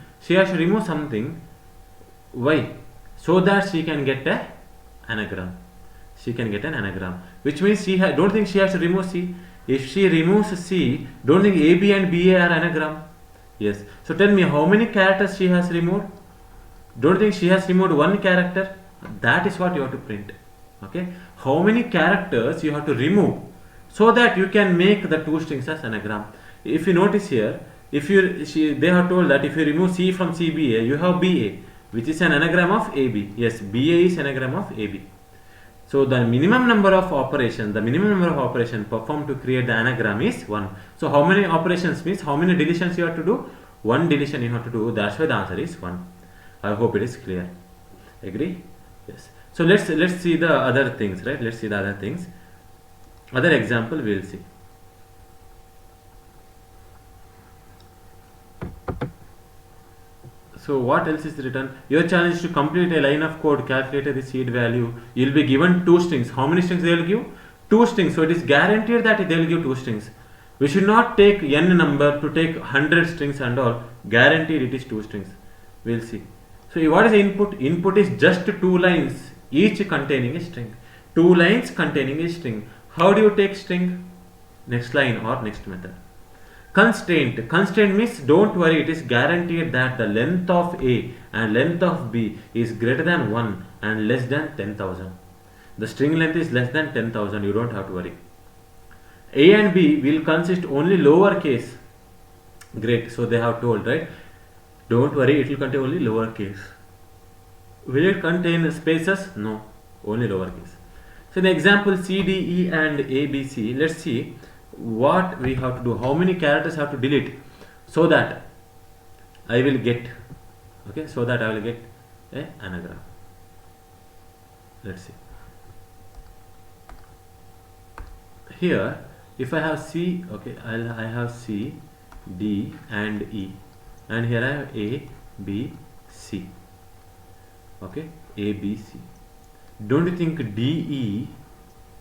Why? So that she can get a anagram. She can get an anagram, which means don't think she has to remove C. If she removes C, don't think A, B and B, A are anagram. Yes. So tell me, how many characters she has removed? Don't think she has removed one character. That is what you have to print. Okay. How many characters you have to remove so that you can make the two strings as anagram. If you notice here, they have told that if you remove C from CBA, you have BA, which is an anagram of AB. Yes, BA is anagram of AB. So the minimum number of operations performed to create the anagram is 1. So how many operations means how many deletions you have to do? One deletion you have to do. That's why the answer is 1. I hope it is clear. Agree? Yes. So let's see the other things, right? Let's see the other things. Other example we will see. So what else is written? Your challenge is to complete a line of code, calculate the seed value. You will be given two strings. How many strings they will give? Two strings. So it is guaranteed that they will give two strings. We should not take n number to take 100 strings and all. Guaranteed it is two strings. We will see. So what is the input? Input is just two lines, each containing a string. Two lines containing a string. How do you take string? Next line or next method. Constraint. Constraint means don't worry, it is guaranteed that the length of A and length of B is greater than 1 and less than 10,000. The string length is less than 10,000, you don't have to worry. A and B will consist only lowercase. Great, so they have told, right? Don't worry, it will contain only lowercase. Will it contain spaces? No, only lowercase. So in the example C, D, E and A, B, C, let's see what we have to do, how many characters have to delete so that I will get, okay, so that I will get a anagram. Let's see. Here if I have C, okay, I have C, D and E, and here I have A, B, C. Okay, A, B, C. Don't you think D, E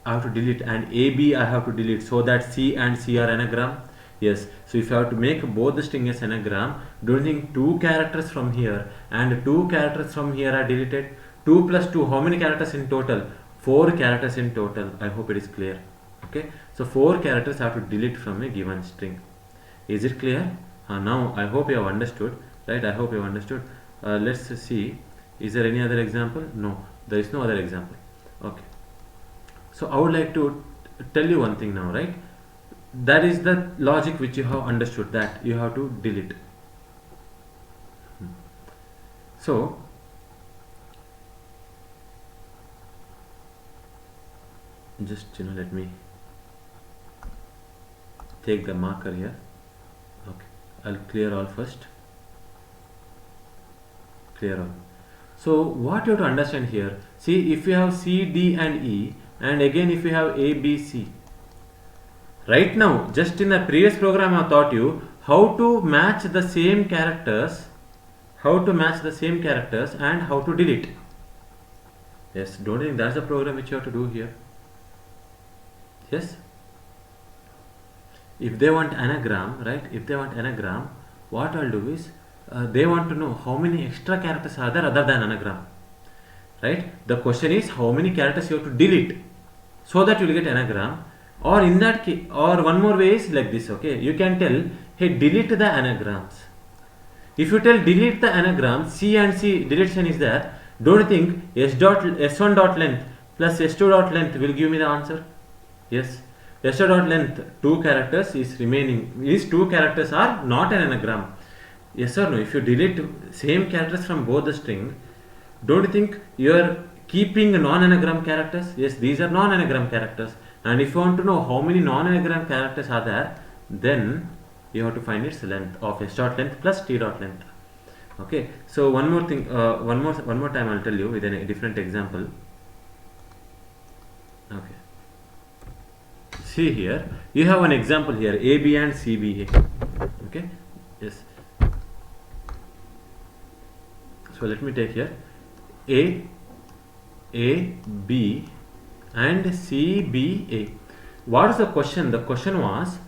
I have to delete and AB I have to delete so that C and C are anagram? Yes. So if I have to make both the string as anagram, don't think two characters from here and two characters from here are deleted. 2 plus 2, how many characters in total? 4 characters in total. I hope it is clear. Okay. So 4 characters have to delete from a given string. Is it clear? Now I hope you have understood. Right? I hope you have understood. Let's see. Is there any other example? No. There is no other example. Okay. So I would like to tell you one thing now, right? That is the logic which you have understood, that you have to delete. So just let me take the marker here. Okay, I'll clear all first. Clear all. So what you have to understand here, see, if you have C, D and E, and again if you have A, B, C, right now just in the previous program I taught you how to match the same characters, and how to delete. Yes, don't think that's the program which you have to do here. Yes, if they want anagram, right, if they want anagram, what I'll do is they want to know how many extra characters are there other than anagram, right? The question is how many characters you have to delete so that you will get anagram. Or in that case, or one more way is like this. Okay, you can tell, hey, delete the anagrams. If you tell delete the anagram, C and C deletion is there, don't think s1 dot length plus s2 dot length will give me the answer. Yes, s2 dot length 2 characters is remaining. These 2 characters are not an anagram. Yes or no? If you delete same characters from both the string, don't you think you are keeping non-anagram characters? Yes, these are non-anagram characters. And if you want to know how many non-anagram characters are there, then you have to find its length of s dot length plus t dot length. Okay. So one more thing, one more time I'll tell you with a different example. Okay. See here, you have an example here, AB and CBA. Okay. Yes. So let me take here A, B, and CBA. What is the question? The question was,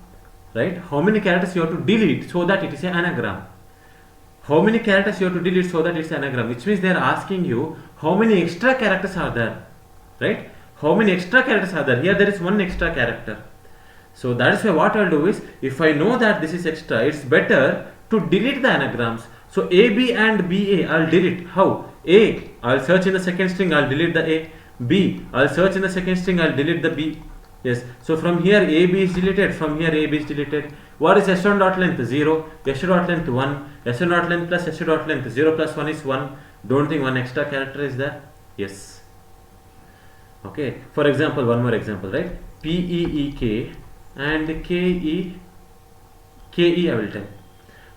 right, how many characters you have to delete so that it is an anagram. How many characters you have to delete so that it's an anagram, which means they are asking you how many extra characters are there, right? How many extra characters are there? Here there is one extra character. So that is why what I'll do is, if I know that this is extra, it's better to delete the anagrams. So A, B and B, A, I'll delete. How? A, I'll search in the second string, I'll delete the A. B, I'll search in the second string, I'll delete the B. Yes, so from here A, B is deleted, from here A, B is deleted. What is S1 dot length? 0, S2 dot length 1, S1 dot length plus S2 dot length 0 plus 1 is 1. Don't think one extra character is there? Yes. Okay, for example, one more example, right? PEEK and KE I will tell.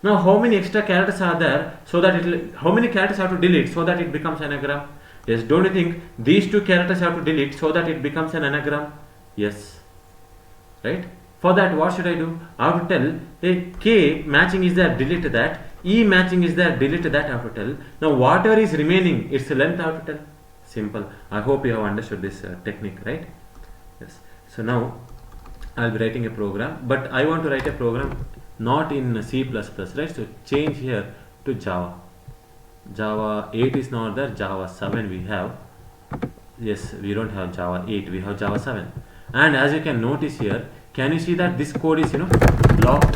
Now how many extra characters are there so that how many characters have to delete so that it becomes an anagram? Yes, don't you think these two characters have to delete so that it becomes an anagram? Yes, right? For that, what should I do? I have to tell, hey, K matching is there, delete that. E matching is there, delete that, I have to tell. Now whatever is remaining, its length I have to tell. Simple. I hope you have understood this technique, right? Yes. So now I'll be writing a program, but I want to write a program not in C++, right? So change here to Java. Java 8 is not there, Java 7 we have. Yes, we don't have Java 8, we have Java 7. And as you can notice here, can you see that this code is locked?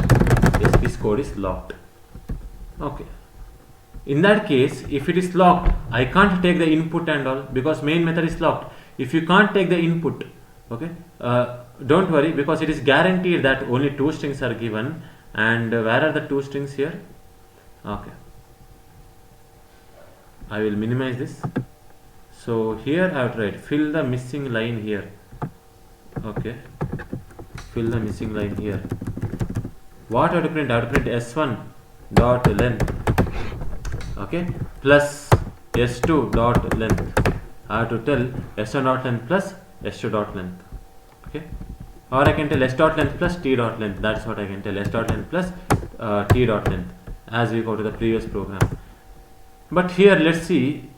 Yes, this code is locked. Okay. In that case, if it is locked, I can't take the input and all because main method is locked. If you can't take the input, okay, don't worry, because it is guaranteed that only 2 strings are given. And where are the 2 strings here? Okay, I will minimize this. So here I have to write fill the missing line here. Okay, fill the missing line here. What I have to print? I have to print S1 dot length, okay, plus S2 dot length. I have to tell S1 dot length plus S2 dot length. Okay, or I can tell S dot length plus T dot length. That's what I can tell, S dot length plus T dot length, as we go to the previous program. But here let's see,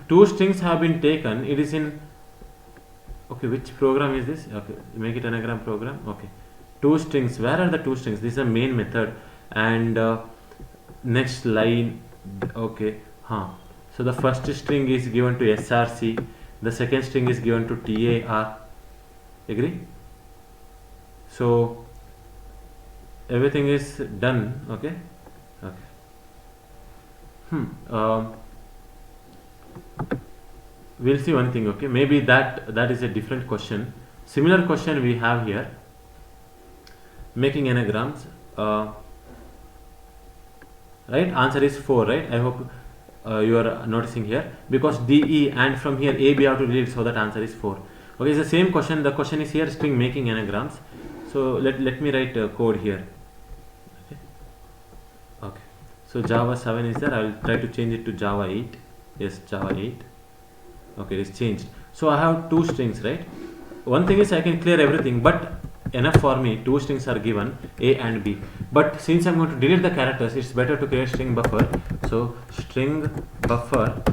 2 strings have been taken. It is in, okay, which program is this? Okay, make it anagram program. Okay, 2 strings. Where are the 2 strings? This is a main method, and next line. Okay, so the first string is given to src, the second string is given to tar. Agree? So everything is done. Okay, we'll see one thing. Okay, maybe that is a different question. Similar question we have here, making anagrams. Right, answer is 4, right? I hope you are noticing here, because DE and from here AB have to delete, so that answer is 4. Okay, it's the same question. The question is here, string making anagrams. So let me write code here. Okay, so Java 7 is there. I will try to change it to Java 8. Yes, Java 8. Okay, it is changed. So I have 2 strings, right? One thing is I can clear everything, but enough for me, 2 strings are given, A and B. But since I'm going to delete the characters, it's better to create string buffer. So string buffer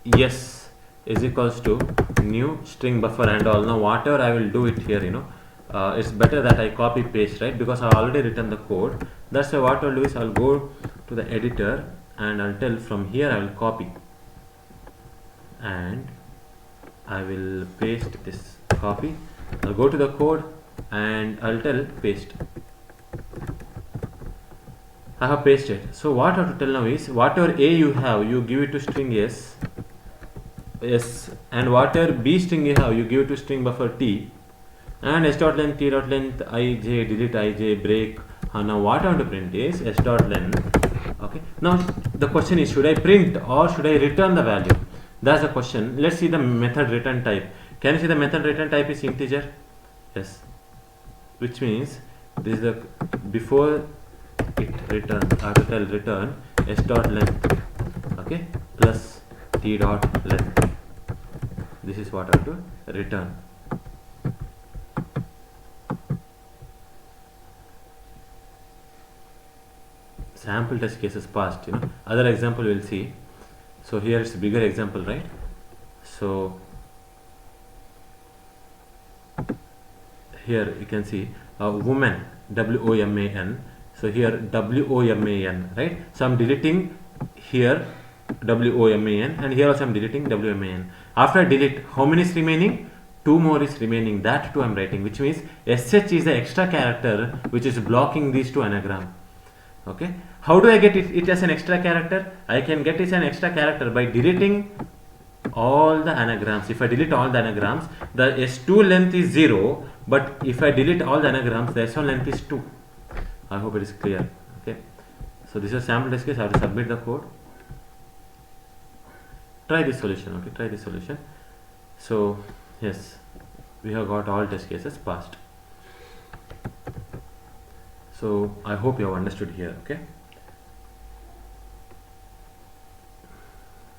yes is equals to new string buffer and all. Now whatever I will do it here, it's better that I copy paste, right? Because I already written the code. That's why what I'll do is I'll go to the editor and I'll tell from here I will copy and I will paste this copy. I'll go to the code and I'll tell paste. I have pasted. So what I have to tell now is, whatever A you have, you give it to string S, and whatever B string you have, you give it to string buffer T, and S dot length, T dot length, IJ, delete IJ, break. Now what I want to print is S dot length. Okay. Now the question is, should I print or should I return the value? That's the question. Let's see the method return type. Can you see the method return type is integer? Yes. Which means this is the before it return, I have to tell return S dot length, okay, plus T dot length. This is what I have to return. Sample test cases passed. Other example we'll see. So here it's a bigger example, right? So here you can see a woman, WOMAN. So here WOMAN, right? So I'm deleting here WOMAN, and here also I'm deleting WMAN. After I delete, how many is remaining? 2 more is remaining. That too I'm writing, which means SH is the extra character which is blocking these two anagram. Okay, how do I get it as an extra character? I can get it as an extra character by deleting all the anagrams. If I delete all the anagrams, the S2 length is 0, but if I delete all the anagrams, the S1 length is 2. I hope it is clear. Okay, so this is a sample test case. I have to submit the code. Try this solution. Okay, try this solution. So yes, we have got all test cases passed. So I hope you have understood here. Okay,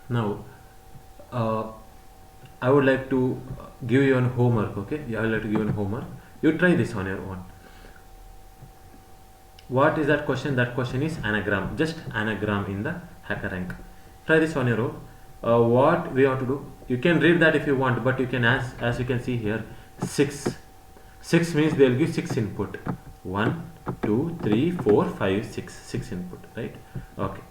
now I would like to give you an homework. Okay, I would like to give you an homework. You try this on your own. What is that question? That question is anagram, just anagram in the HackerRank. Try this on your own. What we have to do, you can read that if you want, but you can, as you can see here, 6 means they will give 6 input. 1, 2, 3, 4, 5, 6 input, right? Okay,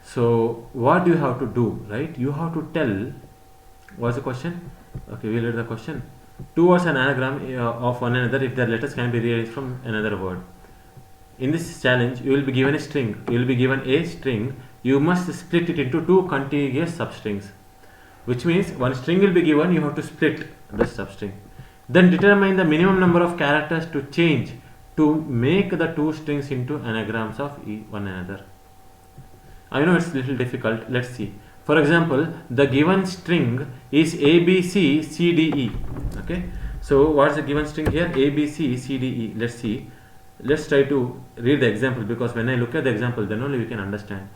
so what do you have to do, right? You have to tell, what's the question? Okay, we'll read the question. 2 words an anagram of one another if their letters can be rearranged from another word. In this challenge, you will be given a string. You will be given a string. You must split it into 2 contiguous substrings, which means one string will be given. You have to split the substring. Then determine the minimum number of characters to change to make the 2 strings into anagrams of one another. I know it's a little difficult. Let's see. For example, the given string is ABCCDE. Okay, so what's the given string here? ABCCDE. Let's see. Let's try to read the example, because when I look at the example, then only we can understand.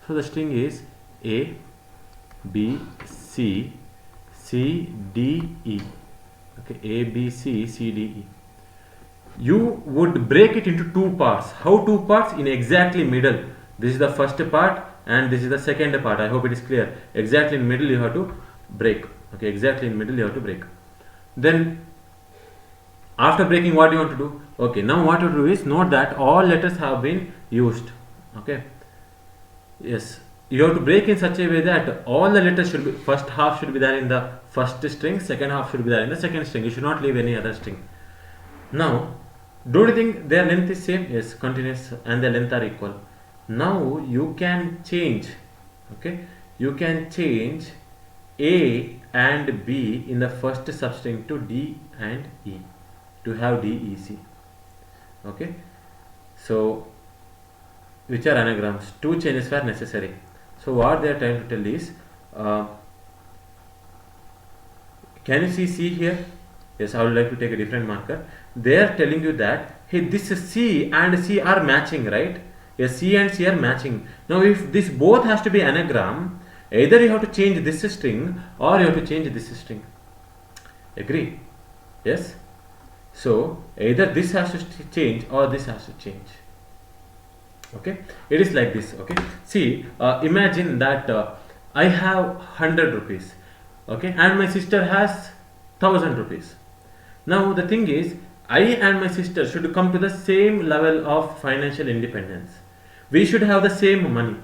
So the string is A, B, C, C, D, E. Okay, A, B, C, C, D, E. You would break it into 2 parts. How 2 parts? In exactly middle. This is the first part and this is the second part. I hope it is clear. Exactly in middle you have to break. Okay, exactly in middle you have to break. Then after breaking, what do you want to do? Okay, now what you do is note that all letters have been used. Okay, yes, you have to break in such a way that all the letters should be, first half should be there in the first string, second half should be there in the second string. You should not leave any other string. Now, do you think their length is same? Yes, continuous, and their length are equal. Now you can change. Okay, you can change A and B in the first substring to D and E, to have DEC. Okay, so which are anagrams? 2 changes were necessary. So what they are trying to tell is, can you see C here? Yes, I would like to take a different marker. They are telling you that, hey, this C and C are matching, right? Yes, C and C are matching. Now if this both has to be anagram, either you have to change this string or you have to change this string. Agree? Yes? So either this has to change or this has to change. Okay, it is like this. Okay, see, imagine that I have 100 rupees, okay, and my sister has 1000 rupees. Now the thing is, I and my sister should come to the same level of financial independence. We should have the same money.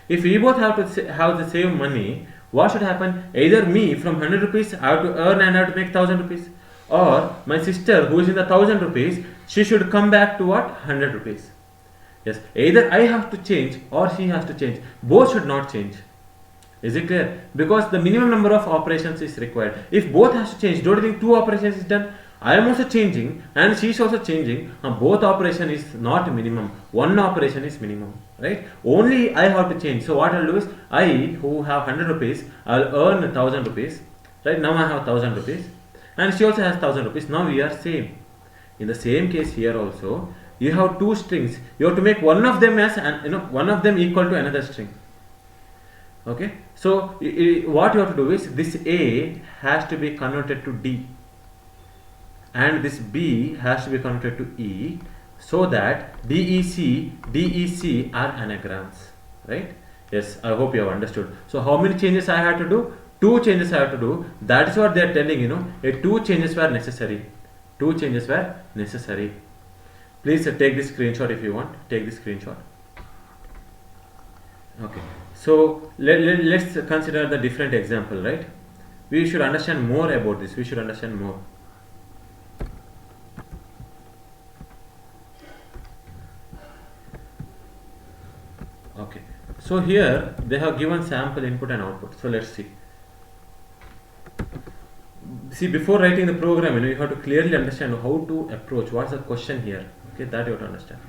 If we both have to have the same money, what should happen? Either me from 100 rupees I have to earn and I have to make 1000 rupees, or my sister who is in the 1000 rupees, she should come back to what? 100 rupees. Yes, either I have to change or she has to change. Both should not change. Is it clear? Because the minimum number of operations is required. If both has to change, don't you think 2 operations is done? I am also changing and she is also changing. Both operation is not minimum. 1 operation is minimum, right? Only I have to change. So what I will do is, I who have 100 rupees, I will earn 1000 rupees. Right now I have 1000 rupees and she also has 1000 rupees. Now we are same. In the same case here also, you have 2 strings. You have to make one of them as one of them equal to another string. Okay, so what you have to do is this A has to be converted to D and this B has to be converted to E, so that DEC are anagrams, right? Yes, I hope you have understood. So how many changes I have to do? 2 changes I have to do. That is what they are telling, you know. 2 changes were necessary. 2 changes were necessary. Please take this screenshot if you want. Take this screenshot. Okay. So let's consider the different example, right? We should understand more about this. We should understand more. Okay. So here they have given sample input and output. So let's see. See, before writing the program, you know, you have to clearly understand how to approach. What's the question here? Okay, that you have to understand.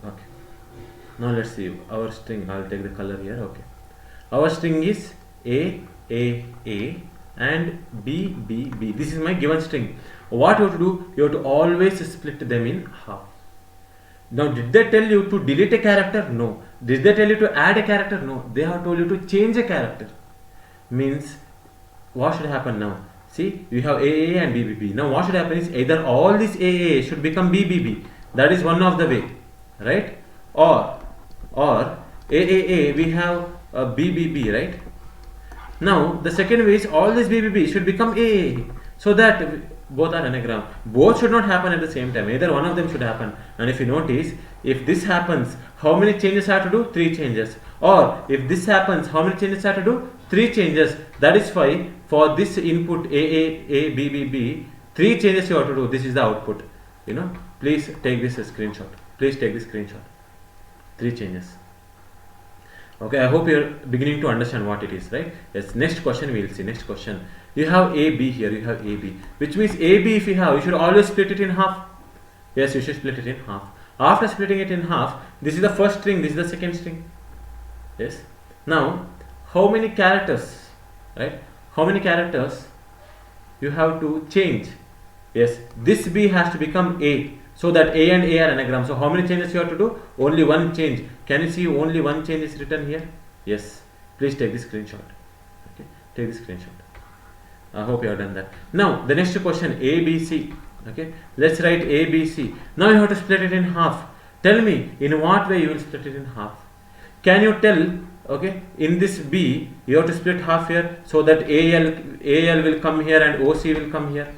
Okay. Now let's see our string. I'll take the color here. Okay. Our string is A and B. This is my given string. What you have to do? You have to always split them in half. Now, did they tell you to delete a character? No. Did they tell you to add a character? No. They have told you to change a character. Means, what should happen now? See, we have A and B. Now, what should happen is either all this A should become B. That is one of the way, right? Or A we have B, right? Now, the second way is all this B should become A, so that both are anagram. Both should not happen at the same time. Either one of them should happen. And if you notice, if this happens, how many changes I have to do? 3 changes. Or if this happens, how many changes I have to do? 3 changes. That is why for this input A, B, 3 changes you have to do. This is the output. You know, please take this as screenshot. Please take this screenshot. 3 changes. Okay, I hope you're beginning to understand what it is, right? Yes, next question we will see. Next question. You have AB here, you have AB. Which means AB if you have, you should always split it in half. Yes, you should split it in half. After splitting it in half, this is the first string, this is the second string. Yes. Now, how many characters, right? How many characters you have to change? Yes, this B has to become A, so that A and A are anagram. So how many changes you have to do? Only one change. Can you see only one change is written here? Yes. Please take this screenshot. Okay, take this screenshot. I hope you have done that. Now the next question, ABC. Okay, let's write ABC. Now you have to split it in half. Tell me in what way you will split it in half. Can you tell? Okay, in this B you have to split half here, so that AL will come here and OC will come here.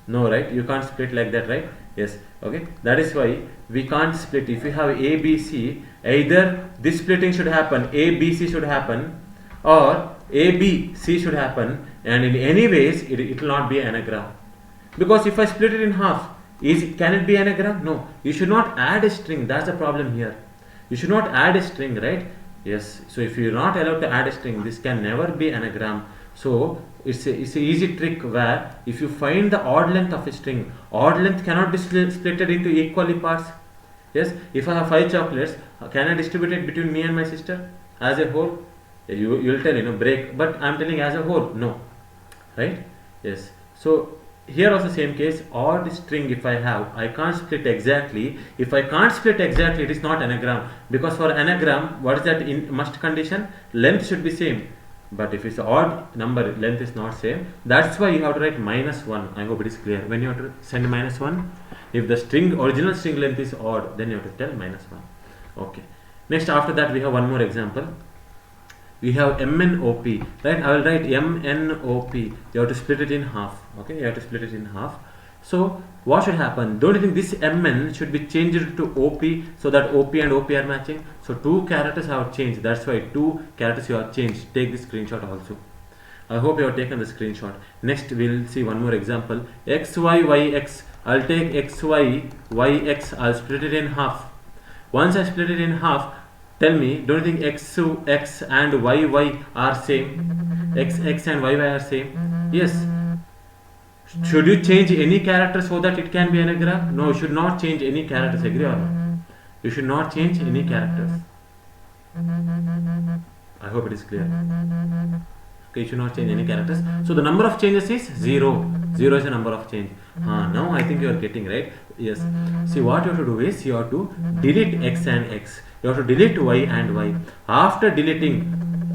No, right? You can't split like that, right? Yes. Okay, that is why we can't split. If you have ABC, either this splitting should happen, ABC should happen, or ABC should happen, and in any ways it will not be anagram. Because if I split it in half, can it be anagram? No. You should not add a string. That's the problem here. You should not add a string, right? Yes. So if you are not allowed to add a string, this can never be anagram. So it's a easy trick where if you find the odd length of a string, odd length cannot be splitted into equally parts. Yes. If I have 5 chocolates, can I distribute it between me and my sister as a whole? You will tell, you know, break, but I am telling as a whole, no, right? Yes. So here also same case, odd string if I have, I can't split exactly. If I can't split exactly, it is not anagram, because for anagram, what is that in must condition? Length should be same. But if it's odd number, length is not same. That's why you have to write -1. I hope it is clear. When you have to send -1, if the string original string length is odd, then you have to tell -1. Okay. Next, after that, we have one more example. We have MNOP, right? I will write MNOP. You have to split it in half. Okay, you have to split it in half. So what should happen? Don't you think this MN should be changed to OP, so that OP and OP are matching? So 2 characters have changed. That's why 2 characters you have changed. Take this screenshot also. I hope you have taken the screenshot. Next we'll see one more example. XYYX. I'll take XYYX. I'll split it in half. Once I split it in half, tell me, don't you think X and YY are same? X and YY are same? Yes. Should you change any character so that it can be anagram? No, you should not change any characters. Agree or not? You should not change any characters. I hope it is clear. Okay, you should not change any characters. So the number of changes is 0. 0 is the number of change. Now I think you are getting right. Yes. See, what you have to do is you have to delete X and X. You have to delete Y and Y. After deleting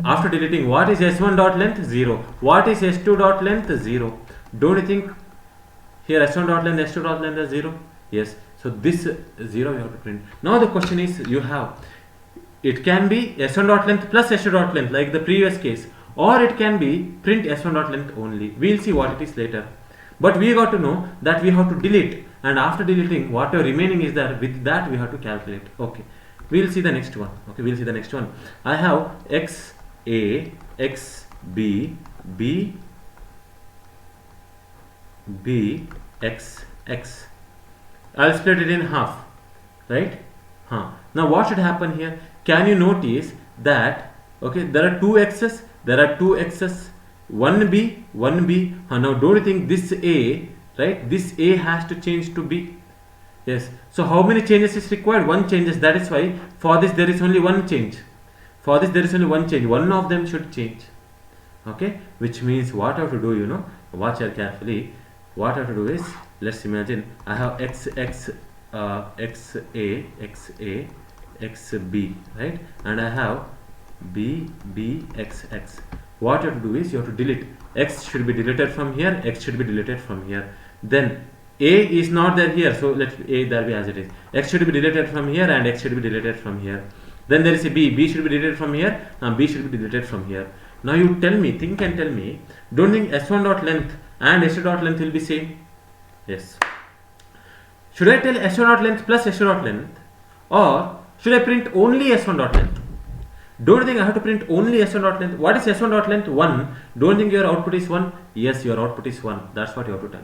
After deleting, what is s1 dot length? 0. What is s2 dot length? 0. Don't you think here s1 dot length, s2 dot length is 0? Yes. So this 0 you have to print. Now the question is, you have, it can be s1 dot length plus s2 dot length like the previous case, or it can be print s1 dot length only. We'll see what it is later. But we got to know that we have to delete, and after deleting, whatever remaining is there, with that we have to calculate. Okay, we'll see the next one. Okay, we'll see the next one. I have x a, x b, b b, x x. I'll split it in half, right? Now what should happen here? Can you notice that, okay, there are two x's, one b, now don't you think this a, right, this a has to change to b? Yes. So how many changes is required? One changes. That is why for this there is only one change. One of them should change. Okay, which means what I have to do, you know, watch here carefully. What I have to do is, let's imagine I have x a, x b, right, and I have b x. What you have to do is, you have to delete. X should be deleted from here, x should be deleted from here. Then a is not there here, so let a there be as it is. X should be deleted from here and x should be deleted from here. Then there is a b should be deleted from here and b should be deleted from here. Now you tell me, think and tell me, don't think s1 dot length and s2 dot length will be same? Yes. Should I tell s1 dot length plus s2 dot length, or should I print only s1 dot length? Don't think I have to print only s1 dot length. What is s1 dot length? 1. Don't think your output is 1? Yes, your output is 1. That's what you have to tell.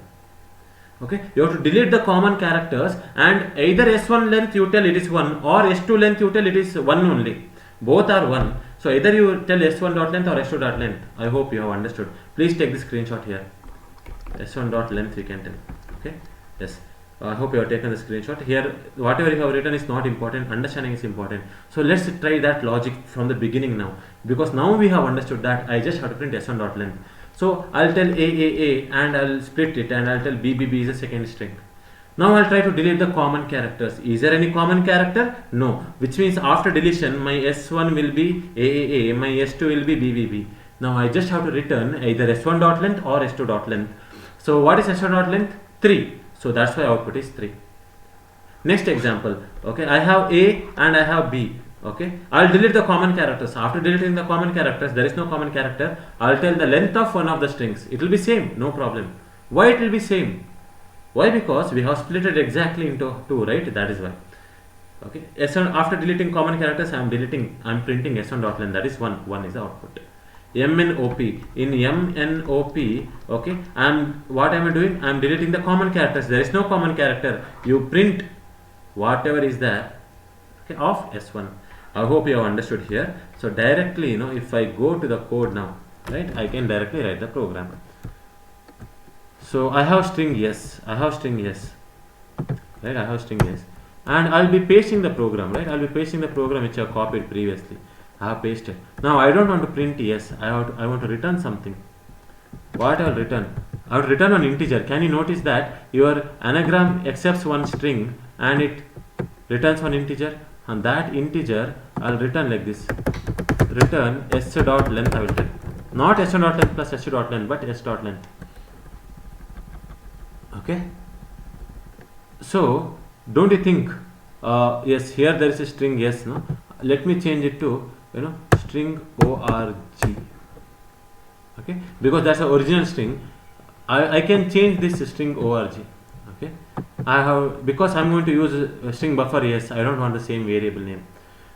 Okay, you have to delete the common characters, and either s1 length you tell it is 1, or s2 length you tell it is 1 only. Both are 1. So either you tell s1 dot length or s2 dot length. I hope you have understood. Please take the screenshot here. S1 dot length you can tell. Okay, yes. I hope you have taken the screenshot. Here whatever you have written is not important, understanding is important. So let's try that logic from the beginning now, because now we have understood that I just have to print s1 dot length. So I'll tell a and I'll split it, and I'll tell b is a second string. Now I'll try to delete the common characters. Is there any common character? No, which means after deletion my s1 will be a, my s2 will be b. Now I just have to return either s1 dot length or s2 dot length. So what is s1 dot length? 3. So that's why output is 3. Next example. Okay, I have a and I have b. Okay, I'll delete the common characters. After deleting the common characters, there is no common character. I'll tell the length of one of the strings. It will be same, no problem. Why it will be same? Why? Because we have split it exactly into 2, right? That is why. Okay, s1, after deleting common characters, I'm printing s1 dot length. That is 1. 1 is the output. MNOP. In MNOP, okay, what am I doing? I'm deleting the common characters. There is no common character. You print whatever is there, okay, of s1. I hope you have understood here. So directly, you know, if I go to the code now, right, I can directly write the program. So I have string yes, right, I have string yes, and I'll be pasting the program, right, which I have copied previously. I have pasted. Now I don't want to print yes, I want to return something. What I'll return? I will return an integer. Can you notice that your anagram accepts one string and it returns one integer, and that integer I'll return like this. Return s dot length I will tell. Not s dot length plus s dot length, but s dot length. Okay. So don't you think yes, here there is a string yes, no? Let me change it to, you know, string org. Okay, because that's the original string. I can change this string org. Okay, I have, because I'm going to use a string buffer yes, I don't want the same variable name.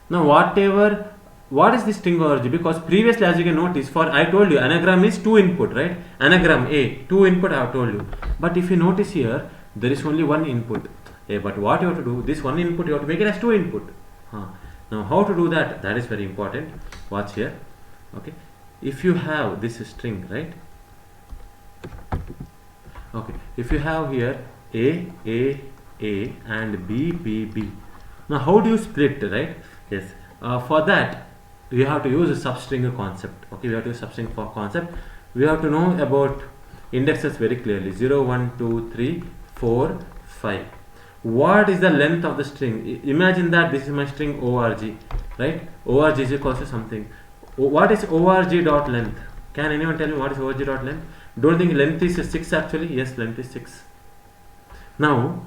Now what is this string org? Because previously, as you can notice, for I told you anagram is 2 input, right? Anagram A, 2 input I have told you. But if you notice here, there is only 1 input. But what you have to do, this 1 input you have to make it as 2 input. Now how to do that? That is very important. Watch here. Okay, if you have this string, right? Okay, if you have here A and B. Now how do you split, right? Yes, for that we have to use a substring concept. Okay, we have to use substring for concept. We have to know about indexes very clearly. 0, 1, 2, 3, 4, 5. What is the length of the string? Imagine that this is my string org, right? Org is equal to something. What is org.length? Can anyone tell me what is org.length? Don't think length is 6 actually. Yes, length is 6. Now,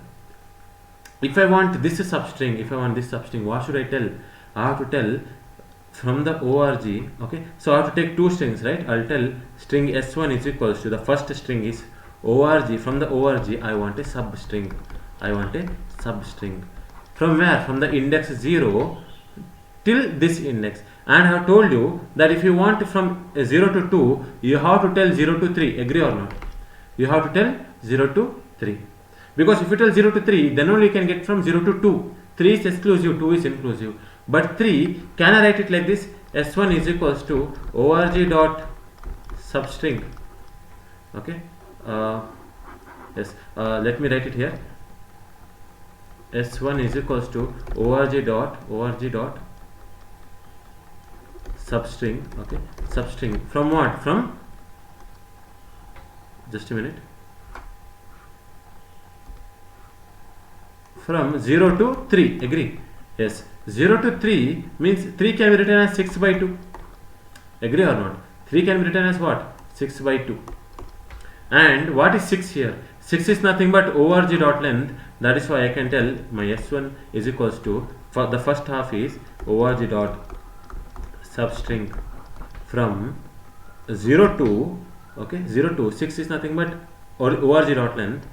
if I want this substring, what should I tell? I have to tell from the org. Okay, so I have to take two strings, right? I'll tell string s1 is equals to, the first string is org. From the org, I want a substring. From where? From the index 0 till this index. And I have told you that if you want from 0 to 2, you have to tell 0 to 3. Agree or not? You have to tell 0 to 3. Because if you tell 0 to 3, then only you can get from 0 to 2. 3 is exclusive, 2 is inclusive. But 3, can I write it like this? S1 is equals to org dot substring. Okay. Yes. Let me write it here. S1 is equals to org dot substring. Okay. Substring. From what? From, just a minute. From 0 to 3. Agree? Yes. 0 to 3 means 3 can be written as 6 by 2. Agree or not? 3 can be written as what? 6 by 2. And what is 6 here? 6 is nothing but org.length. That is why I can tell my s1 is equals to, for the first half is org.substring from 0 to, okay, 0 to 6 is nothing but org.length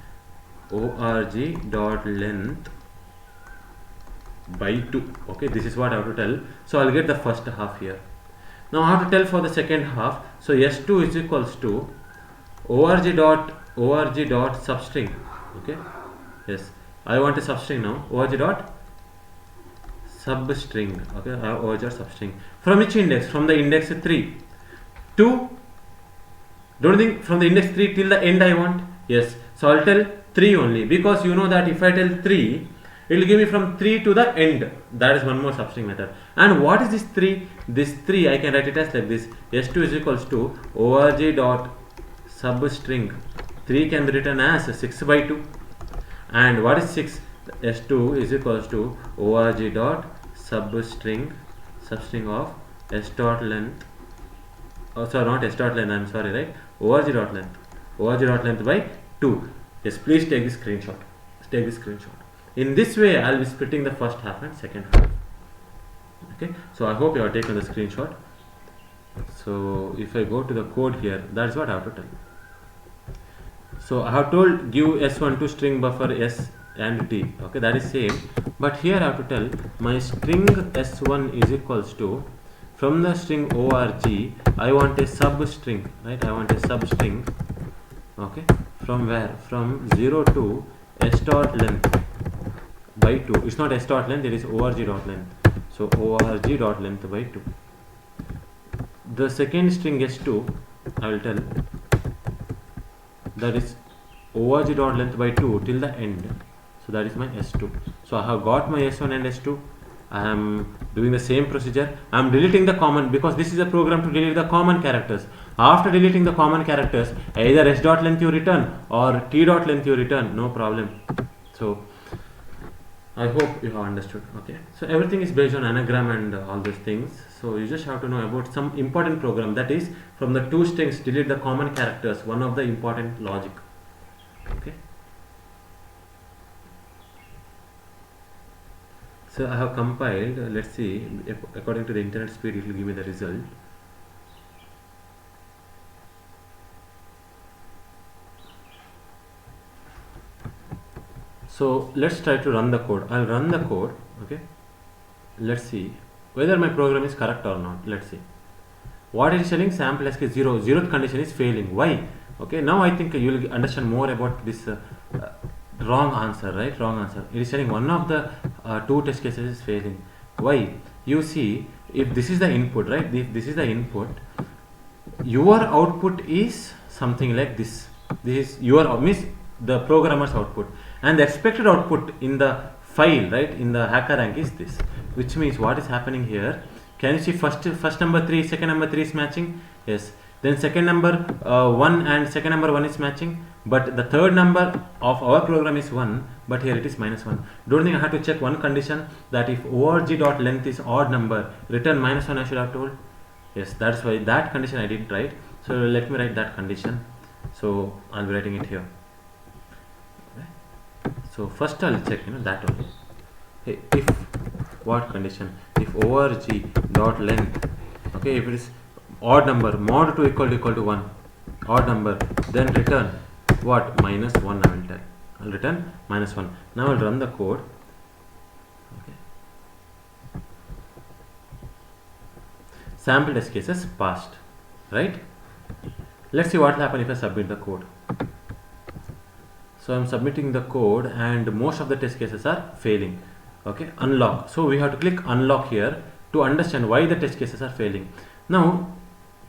by 2. Okay, this is what I have to tell. So I'll get the first half here. Now I have to tell for the second half. So s2 is equals to org.substring. Okay, yes, I want a substring now. org.substring. Okay, org.substring from which index? From the index 3 to, don't think from the index 3 till the end I want. Yes, so I'll tell 3 only, because you know that if I tell 3, it will give me from 3 to the end. That is one more substring method. And what is this 3? This 3 I can write it as like this. S2 is equals to org.substring. 3 can be written as 6 by 2. And what is 6? S2 is equals to org.substring of s.length. Oh, sorry, not s.length, I'm sorry, right? org.length by 2. Yes, please take this screenshot. In this way, I'll be splitting the first half and second half. Okay, so I hope you have taken the screenshot. So if I go to the code here, that's what I have to tell. So I have told give s1 to string buffer s and t. Okay, that is same. But here I have to tell my string s1 is equals to, from the string org, I want a substring, right? I want a substring. Okay, from where? From 0 to s.length by 2. It's not s.length, it is org.length. So org.length by 2. The second string s2, I will tell that is org.length by 2 till the end. So that is my s2. So I have got my s1 and s2. I am doing the same procedure. I am deleting the common, because this is a program to delete the common characters. After deleting the common characters, either s.length you return or t.length you return, no problem. So I hope you have understood. Okay, so everything is based on anagram and all those things. So you just have to know about some important program, that is from the two strings delete the common characters, one of the important logic. Okay, so I have compiled. Let's see, according to the internet speed it will give me the result. So let's try to run the code. I'll run the code. Okay, let's see whether my program is correct or not. Let's see what it is telling. Sample SK 0, 0th condition is failing. Why? Okay, now I think you will understand more about this wrong answer, right? Wrong answer. It is telling one of the two test cases is failing. Why? You see, if this is the input, right? If this is the input, your output is something like this. This is your, means the programmer's output, and the expected output in the file, right, in the HackerRank is this, which means what is happening here. Can you see first number 3, second number 3 is matching? Yes. Then second number 1 and second number 1 is matching, but the third number of our program is 1, but here it is -1. Don't think I have to check one condition, that if org.length is odd number, return -1 I should have told. Yes, that's why that condition I didn't write. So let me write that condition. So I'll be writing it here. Okay. So first I'll check that only. Okay, if what condition? If org dot length, okay, if it is odd number, mod 2 equal to 1, odd number, then return what? -1 I will tell. I'll return -1. Now I'll run the code. Okay. Sample test cases passed, right? Let's see what will happen if I submit the code. So I'm submitting the code and most of the test cases are failing. Okay, unlock. So we have to click unlock here to understand why the test cases are failing. Now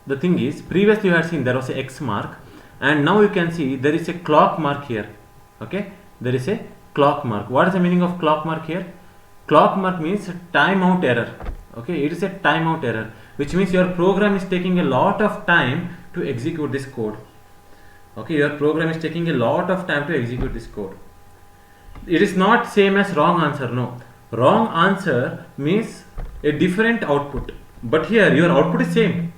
the thing is, previously you had seen there was a X mark, and now you can see there is a clock mark here. Okay, there is a clock mark. What is the meaning of clock mark here? Clock mark means timeout error. Okay, it is a timeout error, which means your program is taking a lot of time to execute this code. Okay, your program is taking a lot of time to execute this code. It is not same as wrong answer. No, wrong answer means a different output, but here your output is same.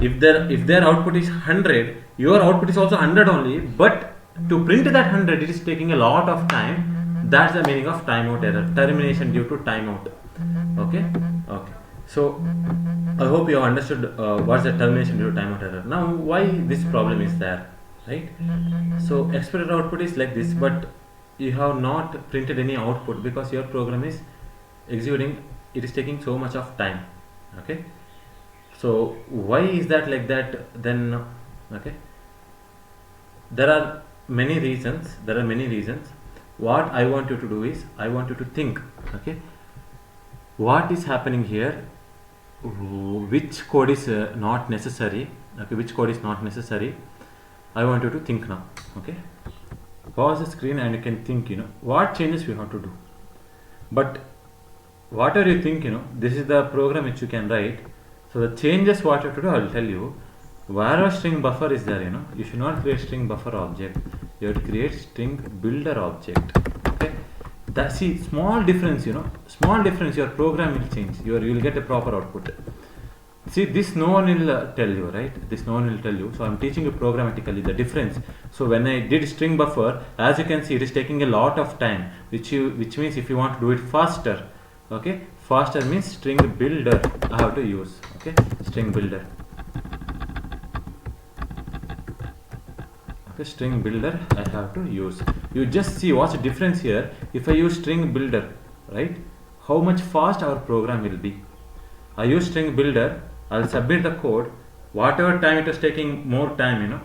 If their output is 100, your output is also 100 only, but to print that 100 it is taking a lot of time. That's the meaning of timeout error, termination due to timeout. Okay. So I hope you have understood what's the termination due to timeout error. Now why this problem is there, right? So expected output is like this, but you have not printed any output because your program is executing, it is taking so much of time. Okay, so why is that like that then? Okay, there are many reasons. What I want you to do is, I want you to think, okay, what is happening here, which code is not necessary. Okay, which code is not necessary, I want you to think now. Okay, pause the screen and you can think, what changes we have to do. But whatever you think, this is the program which you can write. So the changes what you have to do, I will tell you. Wherever string buffer is there, you should not create string buffer object. You have to create string builder object. Okay, see, small difference, small difference, your program will change. You will get a proper output. See, this no one will tell you, right? This no one will tell you. So I'm teaching you programmatically the difference. So when I did string buffer, as you can see, it is taking a lot of time, which means if you want to do it faster, okay, faster means string builder I have to use. Okay, string builder. Okay, string builder I have to use. You just see what's the difference here. If I use string builder, right, how much fast our program will be. I use string builder, I'll submit the code, whatever time it was taking more time,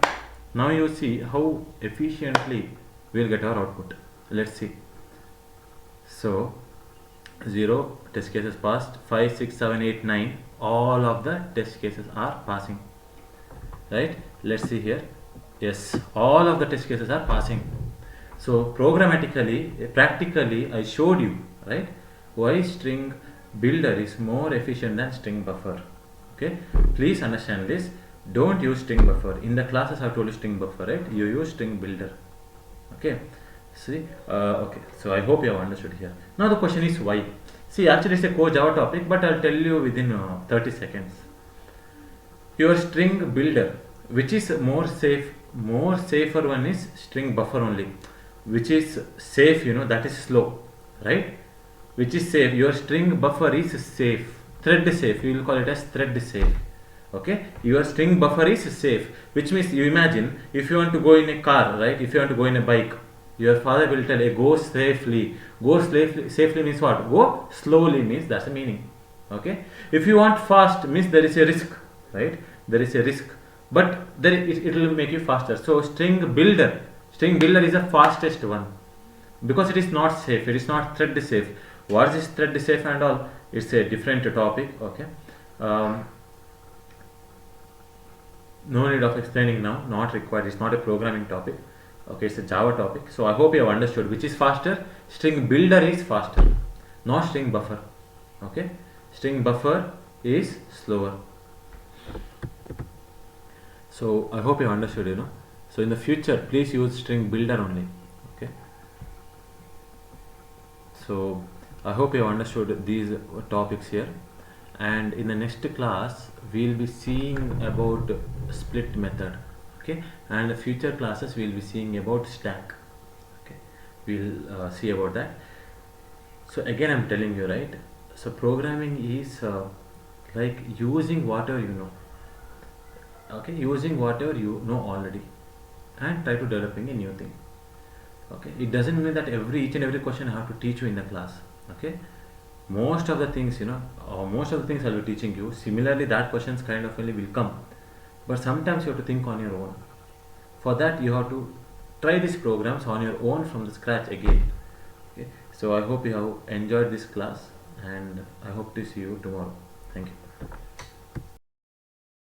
now you see how efficiently we'll get our output. Let's see. So 0 test cases passed, 5, 6, 7, 8, 9, all of the test cases are passing, right? Let's see here. Yes, all of the test cases are passing. So programmatically, practically, I showed you, right, why string builder is more efficient than string buffer. Okay, please understand this. Don't use string buffer. In the classes I have told you string buffer, right? You use string builder. Okay, see, okay, so I hope you have understood here. Now the question is why. See, actually it's a core Java topic, but I'll tell you within 30 seconds. Your string builder, which is more safer one is string buffer only, which is safe, that is slow, right? Which is safe. Your string buffer is safe, thread safe. You will call it as thread safe. Okay, your string buffer is safe, which means, you imagine if you want to go in a car, right? If you want to go in a bike, your father will tell, hey, go safely. Go safely means what? Go slowly means, that's the meaning. Okay, if you want fast means there is a risk, right? There is a risk, but it will make you faster. So string builder is the fastest one because it is not safe. It is not thread safe. What is thread safe and all? It's a different topic. Okay, no need of explaining now, not required. It's not a programming topic. Okay, it's a Java topic. So I hope you have understood which is faster. String builder is faster, not string buffer. Okay, string buffer is slower. So I hope you have understood. So in the future, please use string builder only. Okay, so I hope you have understood these topics here, and in the next class we'll be seeing about split method. Okay, and the future classes we'll be seeing about stack. Okay, we'll see about that. So again I'm telling you, right, so programming is like using whatever you know. Okay, using whatever you know already and try to developing a new thing. Okay, it doesn't mean that each and every question I have to teach you in the class. Okay, most of the things, you know, or most of the things I'll be teaching you similarly, that questions kind of only will come, but sometimes you have to think on your own. For that you have to try these programs on your own from the scratch again. Okay, so I hope you have enjoyed this class and I hope to see you tomorrow. Thank you.